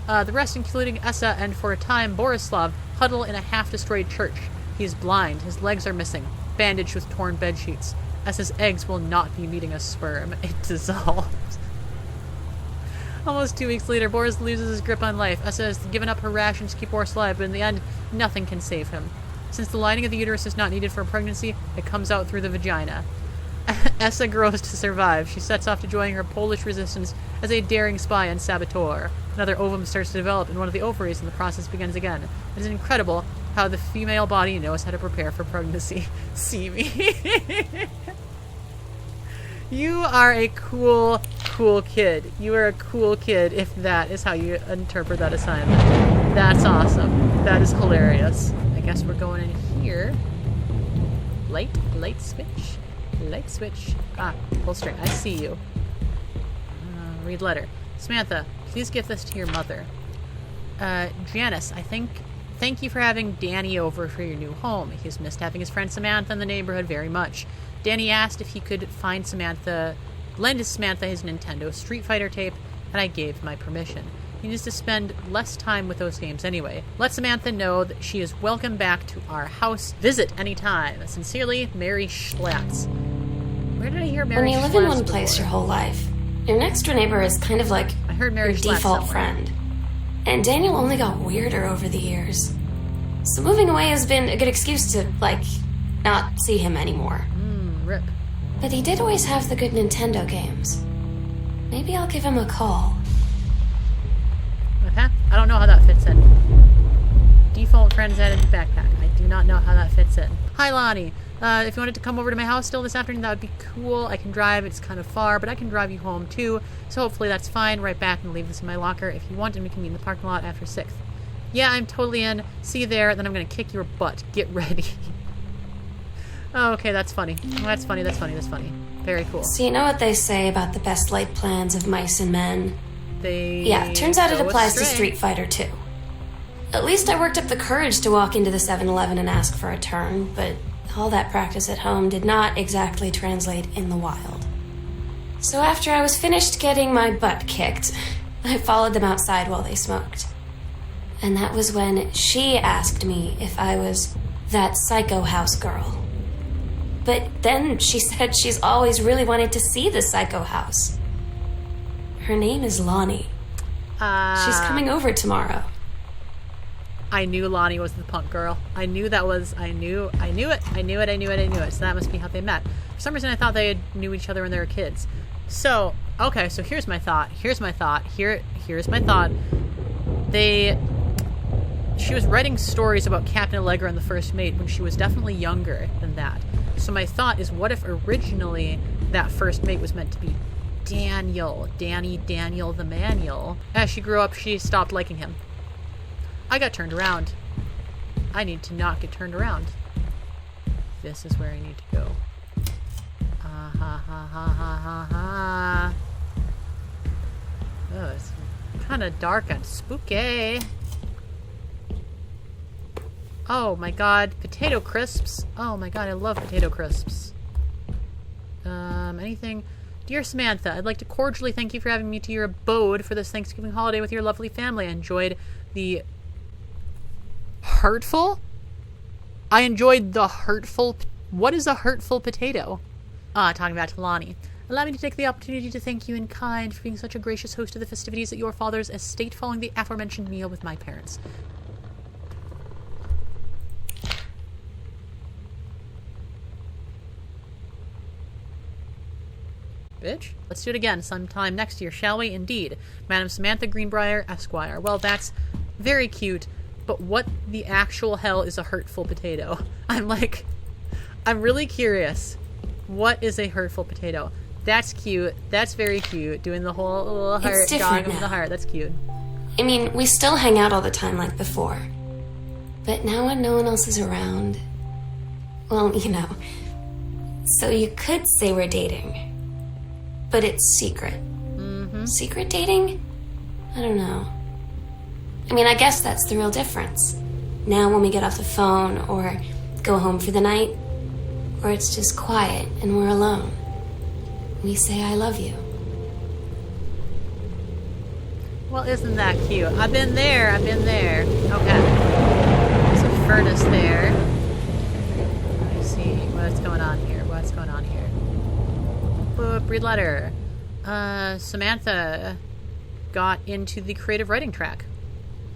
The rest, including Essa and, for a time, Borislav, huddle in a half-destroyed church. He is blind, his legs are missing, bandaged with torn bedsheets. Essa's eggs will not be meeting a sperm. It dissolves. Almost 2 weeks later, Boris loses his grip on life. Essa has given up her rations to keep Boris alive, but in the end, nothing can save him. Since the lining of the uterus is not needed for a pregnancy, it comes out through the vagina. Essa grows to survive. She sets off to join her Polish resistance as a daring spy and saboteur. Another ovum starts to develop in one of the ovaries, and the process begins again. It is incredible how the female body knows how to prepare for pregnancy. See me. You are a cool kid. You are a cool kid if that is how you interpret that assignment. That's awesome. That is hilarious. I guess we're going in here. Light switch. Light switch. Ah, pull string. I see you. Read letter. Samantha, please give this to your mother. Janice, thank you for having Danny over for your new home. He's missed having his friend Samantha in the neighborhood very much. Danny asked if he could lend Samantha his Nintendo Street Fighter tape, and I gave my permission. He needs to spend less time with those games anyway. Let Samantha know that she is welcome back to our house. Visit anytime. Sincerely, Mary Schlatz. Where did I hear Mary Schlatz? When you live in one place your whole life, your next door neighbor is kind of like I heard Mary your Schlatz default somewhere. friend. And Daniel only got weirder over the years. So moving away has been a good excuse to, not see him anymore. Rip. But he did always have the good Nintendo games. Maybe I'll give him a call. Okay. I don't know how that fits in. Default friends added to backpack. I do not know how that fits in. Hi, Lonnie. If you wanted to come over to my house still this afternoon, that would be cool. I can drive. It's kind of far, but I can drive you home, too. So hopefully that's fine. Right back and leave this in my locker. If you want, and we can meet in the parking lot after 6th. Yeah, I'm totally in. See you there. Then I'm going to kick your butt. Get ready. Oh, okay, that's funny. That's funny. Very cool. So you know what they say about the best laid plans of mice and men? Yeah, turns out it go applies to astray. Street Fighter too. At least I worked up the courage to walk into the 7-Eleven and ask for a turn, but all that practice at home did not exactly translate in the wild. So after I was finished getting my butt kicked, I followed them outside while they smoked. And that was when she asked me if I was that psycho house girl. But then she said she's always really wanted to see the psycho house. Her name is Lonnie. She's coming over tomorrow. I knew Lonnie was the punk girl. I knew it. So that must be how they met. For some reason I thought they knew each other when they were kids. So, okay, so here's my thought. She was writing stories about Captain Allegra and the First Mate when she was definitely younger than that. So my thought is, what if originally that First Mate was meant to be Daniel the Manual? As she grew up, she stopped liking him. I got turned around. I need to not get turned around. This is where I need to go. Ha ha ha ha ha ha. Oh, it's kind of dark and spooky. Oh my god, potato crisps. Oh my god, I love potato crisps. Anything? Dear Samantha, I'd like to cordially thank you for having me to your abode for this Thanksgiving holiday with your lovely family. I enjoyed the hurtful? What is a hurtful potato? Talking about to Lonnie. Allow me to take the opportunity to thank you in kind for being such a gracious host of the festivities at your father's estate following the aforementioned meal with my parents. Bitch. Let's do it again sometime next year, shall we? Indeed. Madam Samantha Greenbrier, Esquire. Well, that's very cute, but what the actual hell is a hurtful potato? I'm really curious. What is a hurtful potato? That's cute. That's very cute. Doing the whole little heart, drawing of the heart. That's cute. I mean, we still hang out all the time like before. But now when no one else is around, well, you know, so you could say we're dating, but it's secret. Secret dating? I don't know. I mean, I guess that's the real difference. Now when we get off the phone or go home for the night, or it's just quiet and we're alone, we say I love you. Well, isn't that cute? I've been there. Okay. There's a furnace there. Let me see what's going on here. Boop, read letter. Samantha got into the creative writing track.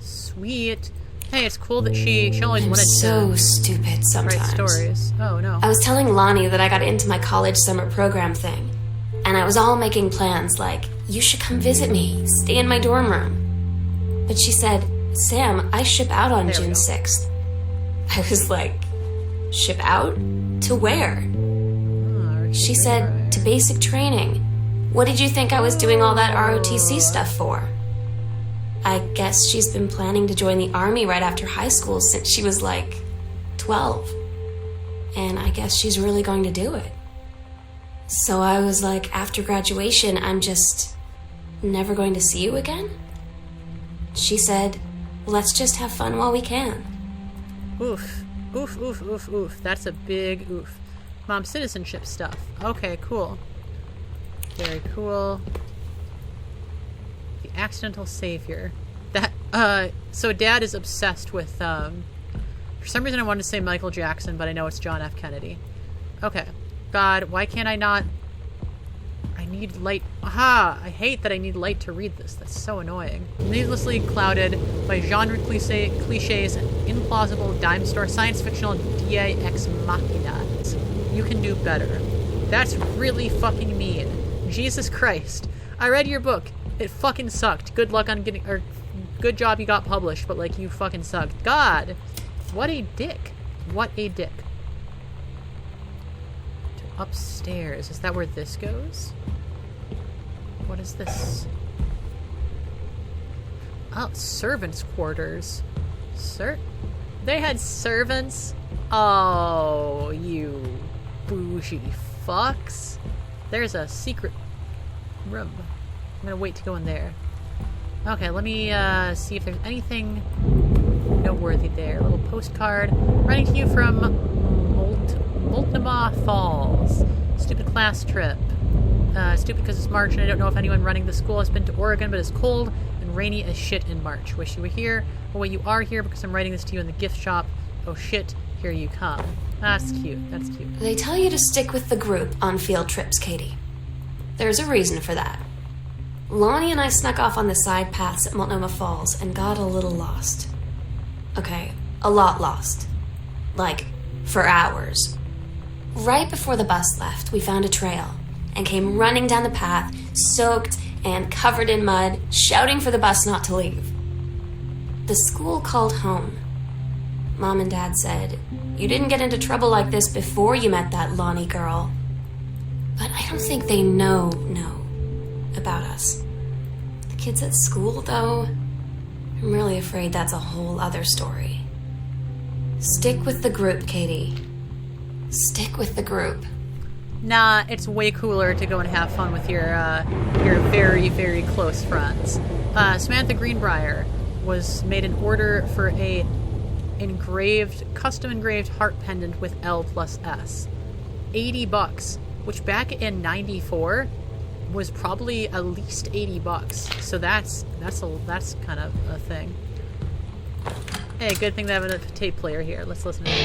Sweet. Hey, it's cool that she always wanted so to stupid sometimes. write stories. Oh, no. I was telling Lonnie that I got into my college summer program thing, and I was all making plans like, you should come visit me, stay in my dorm room. But she said, Sam, I ship out on June 6th. I was like, ship out? To where? She said, to basic training. What did you think I was doing all that ROTC stuff for? I guess she's been planning to join the army right after high school since she was like 12. And I guess she's really going to do it. So I was like, after graduation, I'm just never going to see you again? She said, let's just have fun while we can. Oof. Oof. That's a big oof. Mom, citizenship stuff. Okay, cool. Very cool. The accidental savior. That, so Dad is obsessed with, for some reason I wanted to say Michael Jackson, but I know it's John F. Kennedy. Okay. God, why can't I not... I need light. Aha! I hate that I need light to read this. That's so annoying. Needlessly clouded by genre cliches and implausible dime store science fictional dia ex machina. You can do better. That's really fucking mean. Jesus Christ. I read your book. It fucking sucked. Good luck on getting... Or, good job you got published, but, like, you fucking sucked. God! What a dick. What a dick. Upstairs. Is that where this goes? What is this? Oh, servants' quarters. They had servants? Oh, you bougie fucks. There's a secret room. I'm gonna wait to go in there. Okay, let me see if there's anything noteworthy there. A little postcard. Writing to you from Multnomah Falls. Stupid class trip. Stupid because it's March and I don't know if anyone running the school has been to Oregon, but it's cold and rainy as shit in March. Wish you were here. Oh, well, you are here because I'm writing this to you in the gift shop. Oh shit, here you come. That's cute. That's cute. They tell you to stick with the group on field trips, Katie. There's a reason for that. Lonnie and I snuck off on the side paths at Multnomah Falls and got a little lost. Okay, a lot lost. Like, for hours. Right before the bus left, we found a trail and came running down the path, soaked and covered in mud, shouting for the bus not to leave. The school called home. Mom and Dad said, you didn't get into trouble like this before you met that Lonnie girl. But I don't think they know about us. The kids at school, though, I'm really afraid that's a whole other story. Stick with the group, Katie. Stick with the group. Nah, it's way cooler to go and have fun with your very, very close friends. Samantha Greenbrier was made an order for a custom engraved heart pendant with L plus S. $80, which back in '94 was probably at least $80. So that's kind of a thing. Hey, good thing they have a tape player here. Let's listen to this.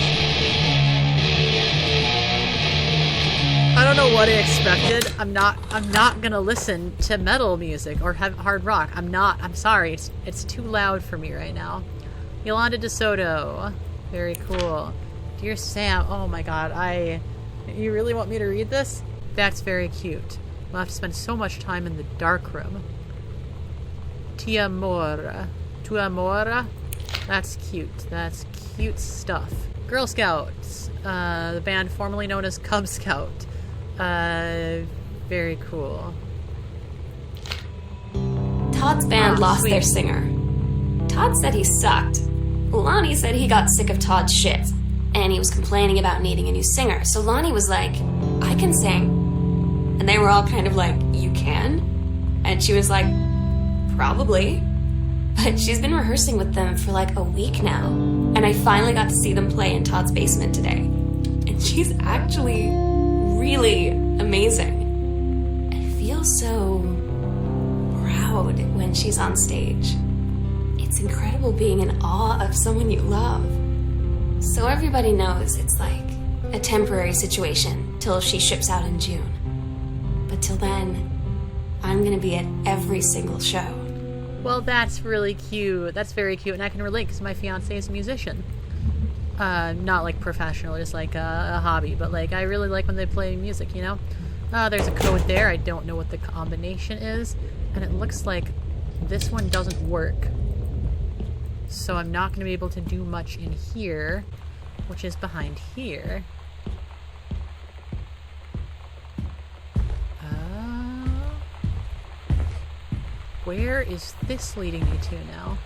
I don't know what I expected. I'm not gonna listen to metal music or hard rock. I'm sorry. It's too loud for me right now. Yolanda DeSoto. Very cool. Dear Sam. Oh my god. You really want me to read this? That's very cute. We'll have to spend so much time in the dark room. Tu amora. That's cute. That's cute stuff. Girl Scouts. The band formerly known as Cub Scout. Very cool. Todd's band lost sweet. their singer. Todd said he sucked. Lonnie said he got sick of Todd's shit, and he was complaining about needing a new singer. So Lonnie was like, I can sing. And they were all kind of like, you can? And she was like, probably. But she's been rehearsing with them for like a week now. And I finally got to see them play in Todd's basement today. And she's actually really amazing. I feel so proud when she's on stage. It's incredible being in awe of someone you love. So everybody knows it's like a temporary situation till she ships out in June. But till then, I'm gonna be at every single show. Well, that's really cute. That's very cute, and I can relate because my fiance is a musician. Not like professional, just like a hobby, but like I really like when they play music, you know? There's a code there. I don't know what the combination is, and it looks like this one doesn't work. So I'm not going to be able to do much in here, which is behind here. Where is this leading me to now?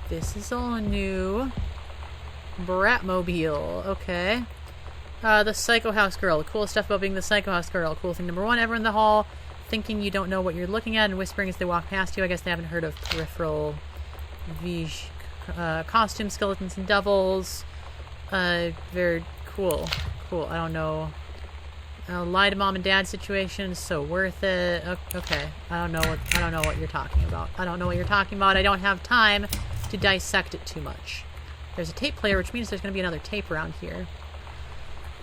This is all new. Bratmobile, okay. The Psycho House Girl. The coolest stuff about being the Psycho House Girl. Cool thing number one, everyone in the hall thinking you don't know what you're looking at and whispering as they walk past you. I guess they haven't heard of peripheral costume, skeletons, and devils. Very cool. Cool. I don't know. Lie to mom and dad situation is so worth it. Okay. I don't know what you're talking about. I don't know what you're talking about. I don't have time to dissect it too much. There's a tape player, which means there's going to be another tape around here.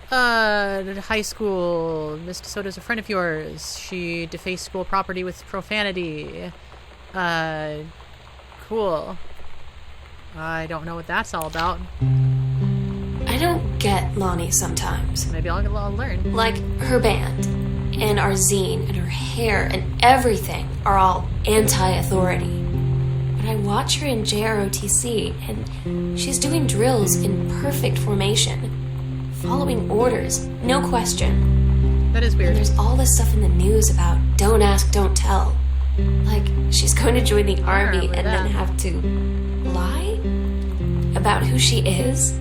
High school. Miss DeSoto's a friend of yours. She defaced school property with profanity. Cool. I don't know what that's all about. I don't get Lonnie sometimes. Maybe I'll learn. Like, her band, and our zine, and her hair, and everything are all anti-authority. But I watch her in JROTC, and she's doing drills in perfect formation, following orders, no question. That is weird. There's all this stuff in the news about don't ask, don't tell. Like, she's going to join the army and then have to lie about who she is.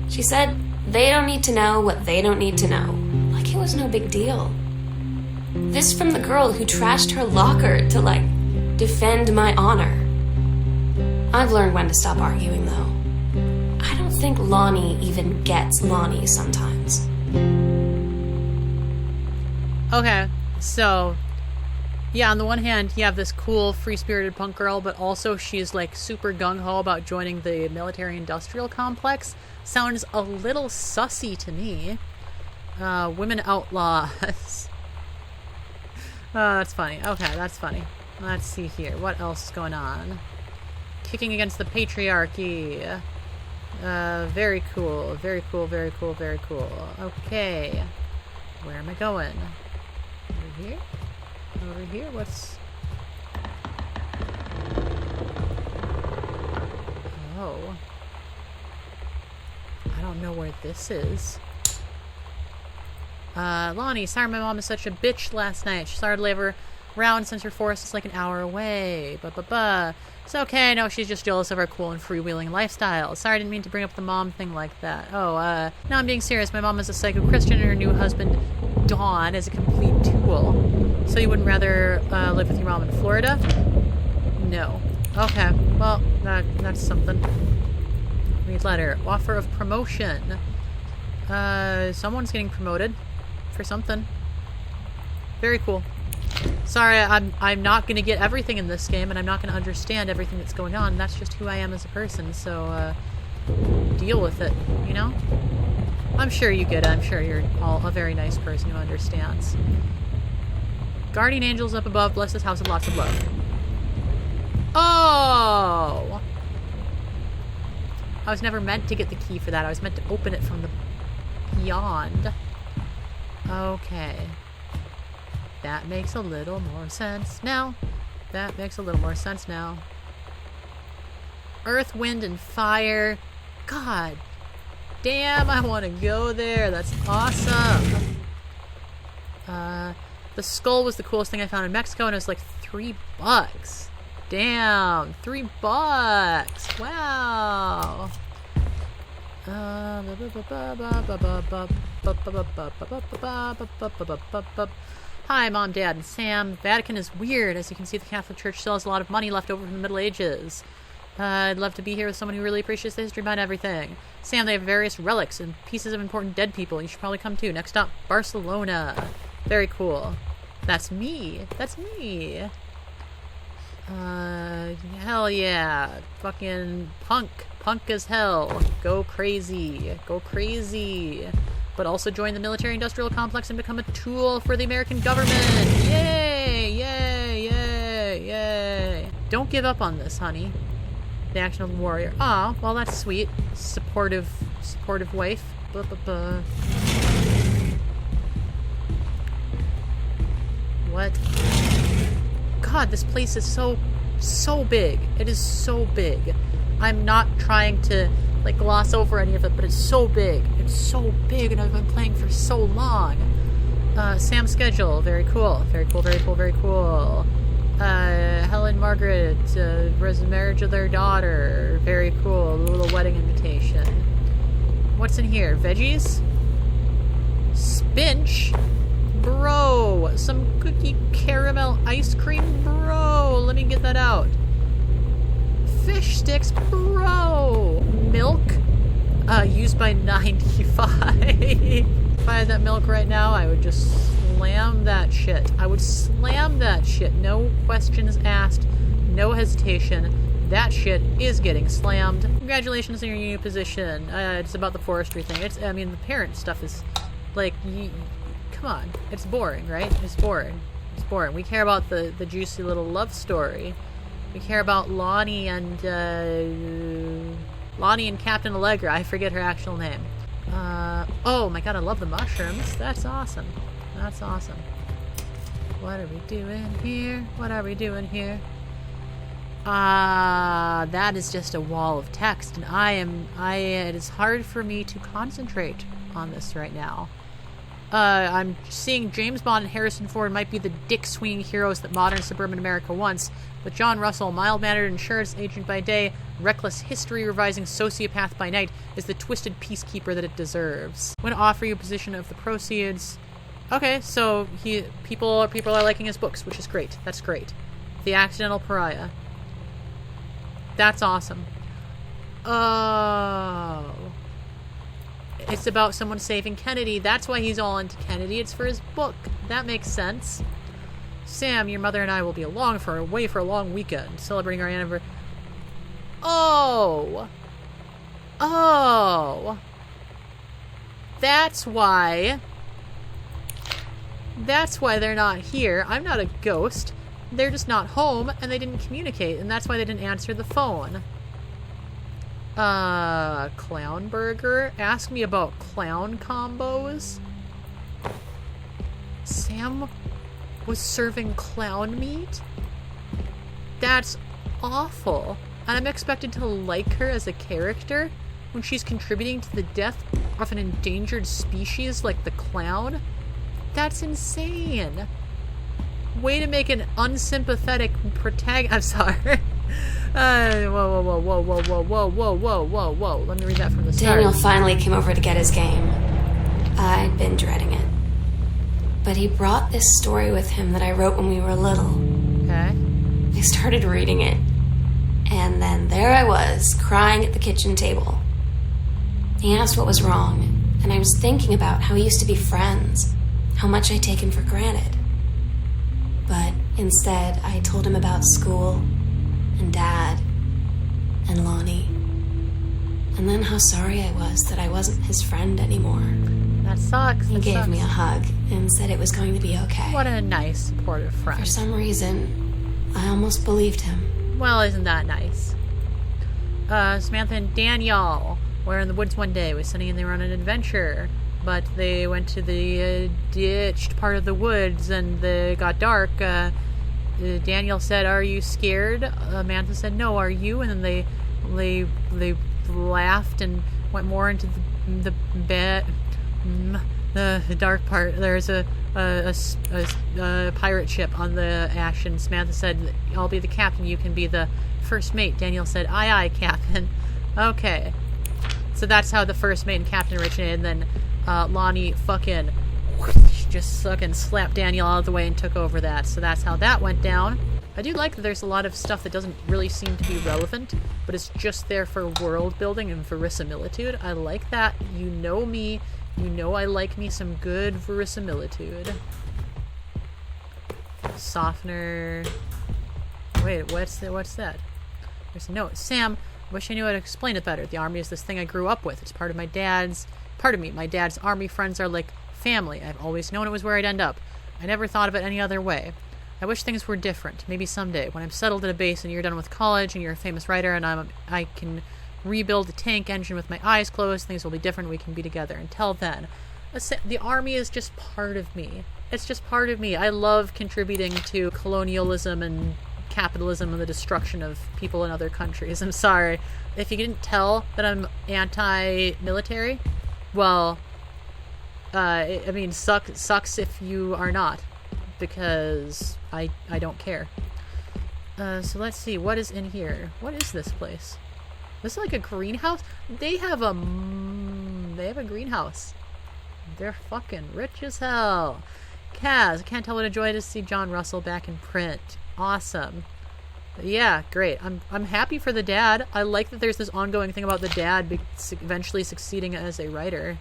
She said they don't need to know what they don't need to know. Like it was no big deal. This from the girl who trashed her locker to, like, defend my honor. I've learned when to stop arguing, though. I don't think Lonnie even gets Lonnie sometimes. Okay, so yeah, on the one hand, you have this cool, free-spirited punk girl, but also she's, like, super gung-ho about joining the military-industrial complex. Sounds a little sussy to me. Women outlaws. That's funny. Okay, that's funny. Let's see here. What else is going on? Kicking against the patriarchy. Very cool. Very cool, very cool, very cool. Okay. Where am I going? Over here? Over here? What's... Oh. I don't know where this is. Lonnie, sorry my mom is such a bitch last night. She's hardly ever around since her forest is like an hour away. It's okay, no, she's just jealous of our cool and freewheeling lifestyle. Sorry, I didn't mean to bring up the mom thing like that. Oh, no, I'm being serious. My mom is a psycho Christian and her new husband, Dawn, is a complete tool. So you wouldn't rather live with your mom in Florida? No. Okay, well, that's something. Read letter. Offer of promotion. Someone's getting promoted for something. Very cool. Sorry, I'm not going to get everything in this game, and I'm not going to understand everything that's going on. That's just who I am as a person, so deal with it, you know? I'm sure you get it. I'm sure you're all a very nice person who understands. Guardian angels up above, bless this house with lots of love. Oh! I was never meant to get the key for that. I was meant to open it from the beyond. Okay. That makes a little more sense now. That makes a little more sense now. Earth, wind, and fire. God damn, I want to go there. That's awesome. The skull was the coolest thing I found in Mexico, and it was like $3. Damn, $3. Wow. Hi, Mom, Dad, and Sam. Vatican is weird. As you can see, the Catholic Church still has a lot of money left over from the Middle Ages. I'd love to be here with someone who really appreciates the history behind everything. Sam, they have various relics and pieces of important dead people. You should probably come too. Next stop, Barcelona. Very cool. That's me. That's me. Hell yeah. Fucking punk. Punk as hell. Go crazy. Go crazy. But also join the military-industrial complex and become a tool for the American government. Yay! Yay! Yay! Yay! Don't give up on this, honey. The action of the warrior. Ah, well, that's sweet. Supportive wife. What? God, this place is so big. It is so big. I'm not trying to, like, gloss over any of it, but it's so big. It's so big, and I've been playing for so long. Sam's schedule. Very cool. Very cool, very cool, very cool. Helen Margaret, marriage of their daughter. Very cool. A little wedding invitation. What's in here? Veggies? Spinach? Bro. Some cookie caramel ice cream? Bro. Let me get that out. Fish sticks? Bro. Milk? Used by 95. If I had that milk right now, I would just slam that shit. I would slam that shit. No questions asked. No hesitation. That shit is getting slammed. Congratulations on your new position. It's about the forestry thing. I mean, the parent stuff is, like, come on. It's boring, right? It's boring. It's boring. We care about the juicy little love story. We care about Lonnie and Captain Allegra. I forget her actual name. Oh my god, I love the mushrooms. That's awesome. That's awesome. What are we doing here? What are we doing here? That is just a wall of text, and it is hard for me to concentrate on this right now. I'm seeing James Bond and Harrison Ford might be the dick-swinging heroes that modern suburban America wants, but John Russell, mild-mannered insurance agent by day, reckless history-revising sociopath by night, is the twisted peacekeeper that it deserves. I'm going to offer you a position of the proceeds. Okay, so people are liking his books, which is great. That's great. The Accidental Pariah. That's awesome. Oh. It's about someone saving Kennedy. That's why he's all into Kennedy. It's for his book. That makes sense. Sam, your mother and I will be away for a long weekend, celebrating our anniversary. Oh. Oh. That's why they're not here. I'm not a ghost. They're just not home, and they didn't communicate, and that's why they didn't answer the phone. Clown burger? Ask me about clown combos? Sam was serving clown meat? That's awful. And I'm expected to like her as a character when she's contributing to the death of an endangered species like the clown? That's insane. Way to make an unsympathetic protagonist. I'm sorry. Whoa. Let me read that from the start. Daniel finally came over to get his game. I'd been dreading it. But he brought this story with him that I wrote when we were little. Okay. I started reading it. And then there I was, crying at the kitchen table. He asked what was wrong, and I was thinking about how we used to be friends, how much I'd taken for granted. But instead, I told him about school, and Dad, and Lonnie, and then how sorry I was that I wasn't his friend anymore. That sucks. He gave me a hug and said it was going to be okay. What a nice, supportive friend. For some reason, I almost believed him. Well, isn't that nice? Samantha and Daniel were in the woods one day with Sunny, and they were on an adventure. But they went to the ditched part of the woods, and it got dark. Daniel said, "Are you scared?" Samantha said, "No, are you?" And then they laughed and went more into the bed, the dark part. There's a a pirate ship on the Ash, and Samantha said, I'll be the captain, you can be the first mate. Daniel said, aye aye, captain. Okay. So that's how the first mate and captain originated, and then Lonnie fucking just fucking slapped Daniel out of the way and took over that. So that's how that went down. I do like that there's a lot of stuff that doesn't really seem to be relevant, but it's just there for world building and verisimilitude. I like that. You know me. You know I like me some good verisimilitude. Softener. Wait, what's that? There's a note. Sam, wish I knew how to explain it better. The army is this thing I grew up with. It's part of my dad's... Part of me. My dad's army friends are like family. I've always known it was where I'd end up. I never thought of it any other way. I wish things were different. Maybe someday, when I'm settled at a base and you're done with college and you're a famous writer and I can rebuild a tank engine with my eyes closed, things will be different, we can be together. Until then, the army is just part of me. It's just part of me. I love contributing to colonialism and capitalism and the destruction of people in other countries. I'm sorry. If you didn't tell that I'm anti-military, well, I mean, sucks if you are not. Because I don't care. So let's see, what is in here? What is this place? This is like a greenhouse? They have a greenhouse. They're fucking rich as hell. Kaz, I can't tell what a joy it is to see John Russell back in print. Awesome. But yeah, great. I'm happy for the dad. I like that there's this ongoing thing about the dad eventually succeeding as a writer.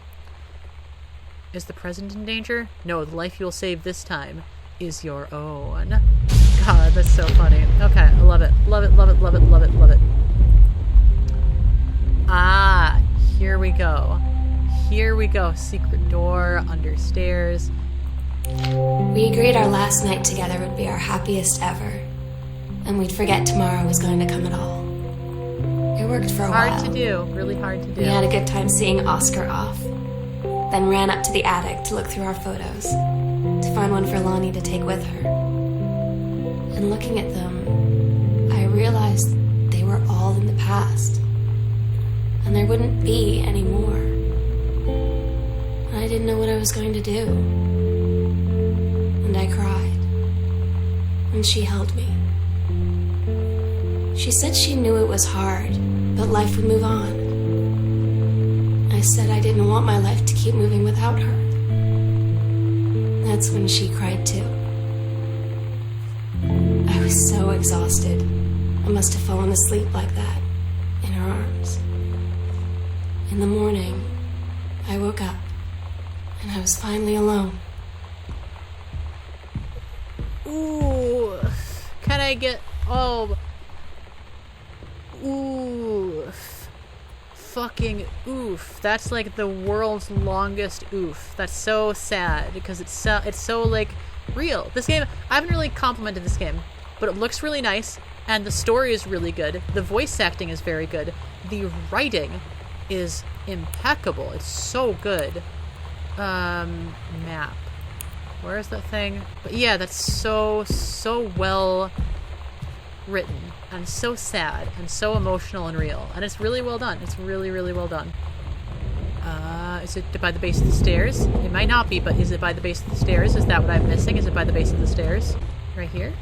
Is the president in danger? No, the life you'll save this time is your own. God, that's so funny. Okay, I love it. Love it, love it, love it, love it, love it. Ah, here we go. Here we go. Secret door, under stairs. We agreed our last night together would be our happiest ever, and we'd forget tomorrow was going to come at all. It worked for a while. Hard to do. Really hard to do. We had a good time seeing Oscar off, then ran up to the attic to look through our photos, to find one for Lonnie to take with her. And looking at them, I realized they were all in the past, and there wouldn't be any more. And I didn't know what I was going to do. And I cried, and she held me. She said she knew it was hard, but life would move on. I said I didn't want my life to keep moving without her. That's when she cried too. I was so exhausted. I must have fallen asleep like that, in her arms. In the morning, I woke up, and I was finally alone. Ooh. Can I get... Oh. Oof. Fucking oof. That's like the world's longest oof. That's so sad because it's so like real. This game, I haven't really complimented this game, but it looks really nice and the story is really good. The voice acting is very good. The writing is impeccable. It's so good. Map. Where is that thing? But yeah, that's so well written and so sad and so emotional and real, and it's really well done. It's really well done. Is it by the base of the stairs? It might not be, but is it by the base of the stairs? Is that what I'm missing? Is it by the base of the stairs? Right here?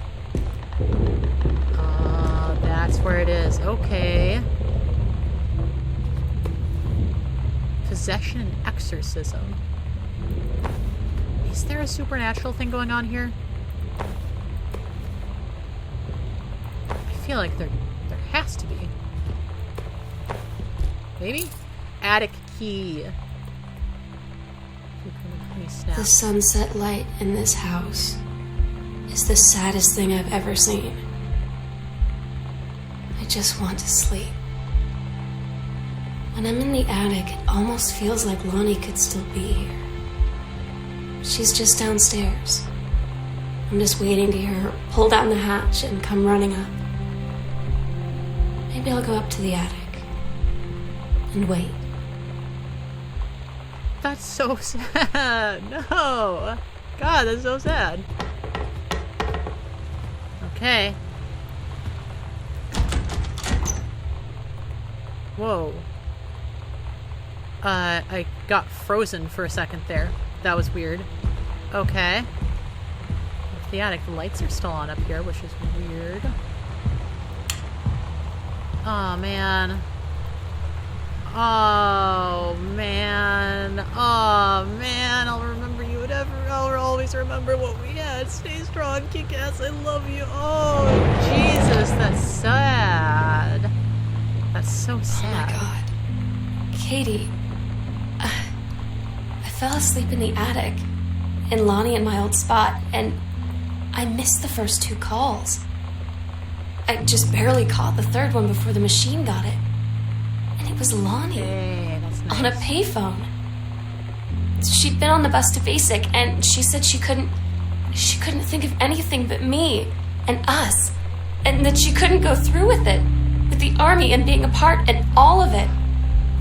That's where it is. Okay. Possession and exorcism. Is there a supernatural thing going on here? I feel like there has to be. Maybe? Attic key. The sunset light in this house is the saddest thing I've ever seen. I just want to sleep. When I'm in the attic, it almost feels like Lonnie could still be here. She's just downstairs. I'm just waiting to hear her pull down the hatch and come running up. Maybe I'll go up to the attic and wait. That's so sad. No. God, that's so sad. Okay. Whoa. I got frozen for a second there. That was weird. Okay. The attic lights are still on up here, which is weird. Oh, man. Oh, man. Oh, man. I'll remember you whatever. I'll always remember what we had. Stay strong, kick ass. I love you. Oh, Jesus. That's sad. That's so sad. Oh my god. Katie. I fell asleep in the attic, in Lonnie and my old spot, and I missed the first 2 calls. I just barely caught the third one before the machine got it. And it was Lonnie. Hey, that's nice. On a payphone. She'd been on the bus to basic, and she said she couldn't think of anything but me and us, and that she couldn't go through with it, with the army and being apart and all of it.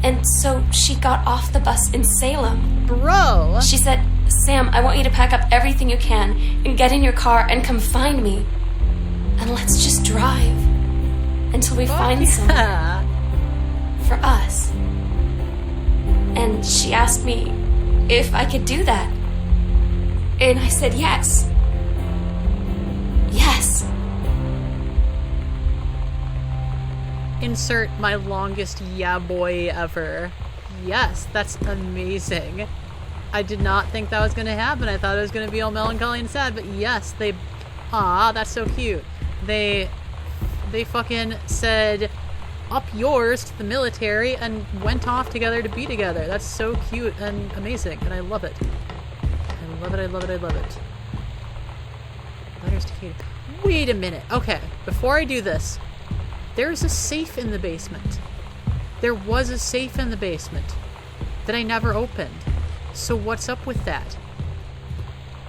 And so she got off the bus in Salem. Bro! She said, Sam, I want you to pack up everything you can and get in your car and come find me. And let's just drive until we find somewhere for us. And she asked me if I could do that. And I said yes. Yes. Insert my longest yeah boy ever. Yes, that's amazing. I did not think that was going to happen. I thought it was going to be all melancholy and sad, but yes, that's so cute. They fucking said, up yours to the military and went off together to be together. That's so cute and amazing, and I love it. I love it, I love it, I love it. Letters to Katie. Wait a minute. Okay, before I do this, there's a safe in the basement. There was a safe in the basement that I never opened. So what's up with that?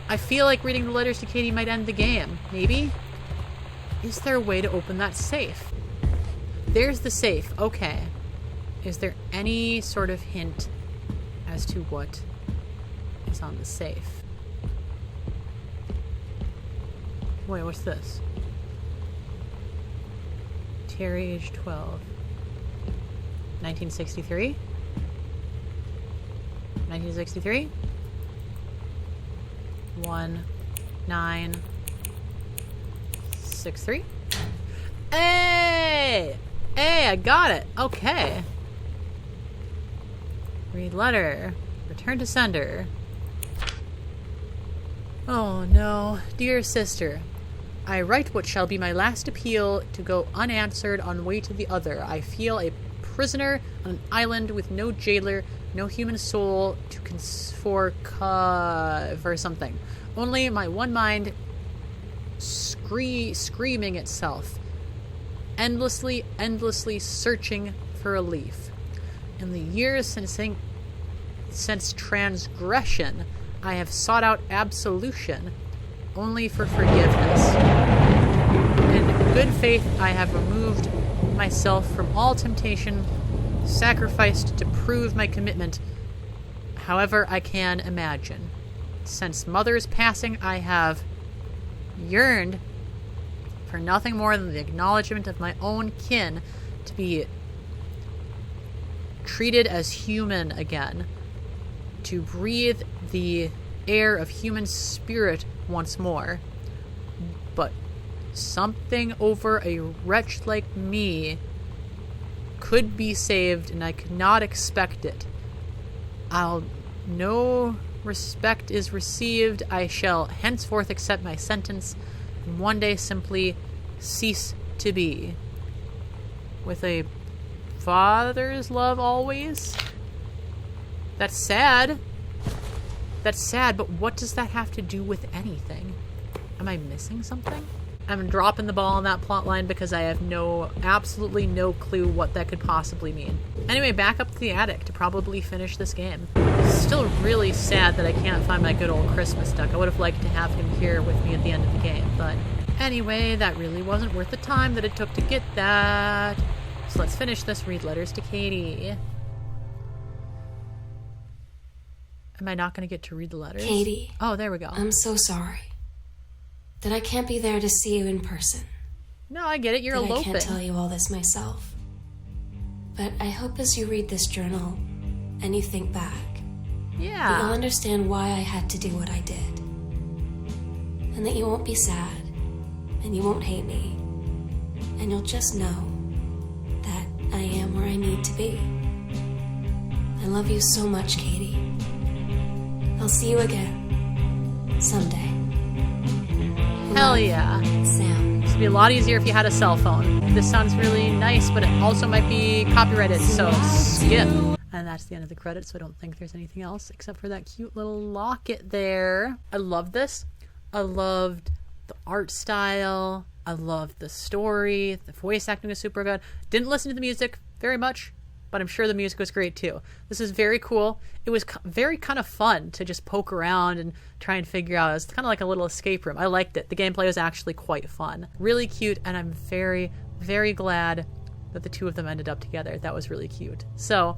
I feel like reading the letters to Katie might end the game. Maybe? Is there a way to open that safe? There's the safe. Okay. Is there any sort of hint as to what is on the safe? Wait, what's this? Terry, age 12. 1963? 1963? 1963? Hey! Hey, I got it! Okay. Read letter. Return to sender. Oh no. Dear sister, I write what shall be my last appeal to go unanswered on way to the other. I feel a prisoner on an island with no jailer, no human soul to for something. Only my one mind screaming itself, endlessly searching for relief. In the years since transgression, I have sought out absolution, only for forgiveness. In good faith, I have removed myself from all temptation, sacrificed to prove my commitment, however I can imagine. Since mother's passing, I have yearned for nothing more than the acknowledgement of my own kin, to be treated as human again, to breathe the air of human spirit once more. But something over a wretch like me could be saved, and I could not expect it. No respect is received. I shall henceforth accept my sentence, and one day simply cease to be. With a father's love always? That's sad. That's sad, but what does that have to do with anything? Am I missing something? I'm dropping the ball on that plot line because I have absolutely no clue what that could possibly mean. Anyway, back up to the attic to probably finish this game. Still really sad that I can't find my good old Christmas duck. I would have liked to have him here with me at the end of the game, but anyway, that really wasn't worth the time that it took to get that. So let's finish this. Read letters to Katie. Am I not going to get to read the letters? Katie. Oh, there we go. I'm so sorry that I can't be there to see you in person. No, I get it. You're eloping. I can't tell you all this myself. But I hope as you read this journal and you think back, yeah, you'll understand why I had to do what I did. and that you won't be sad, and you won't hate me, and you'll just know that I am where I need to be. I love you so much, Katie. I'll see you again someday. Hell yeah. Sam. This would be a lot easier if you had a cell phone. This sounds really nice, but it also might be copyrighted, so skip. And that's the end of the credits, so I don't think there's anything else except for that cute little locket there. I love this. I loved the art style. I loved the story. The voice acting was super good. Didn't listen to the music very much, but I'm sure the music was great too. This is very cool. It was very kind of fun to just poke around and try and figure out. It was kind of like a little escape room. I liked it. The gameplay was actually quite fun. Really cute, and I'm very, very glad that the two of them ended up together. That was really cute. So,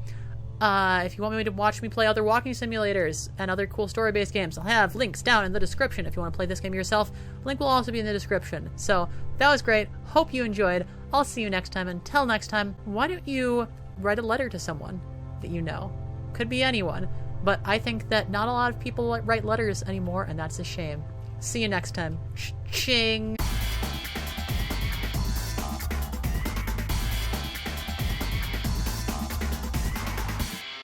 if you want me to watch me play other walking simulators and other cool story-based games, I'll have links down in the description if you want to play this game yourself. Link will also be in the description. So, that was great. Hope you enjoyed. I'll see you next time. Until next time, why don't you write a letter to someone that you know? Could be anyone. But I think that not a lot of people write letters anymore, and that's a shame. See you next time. Ching!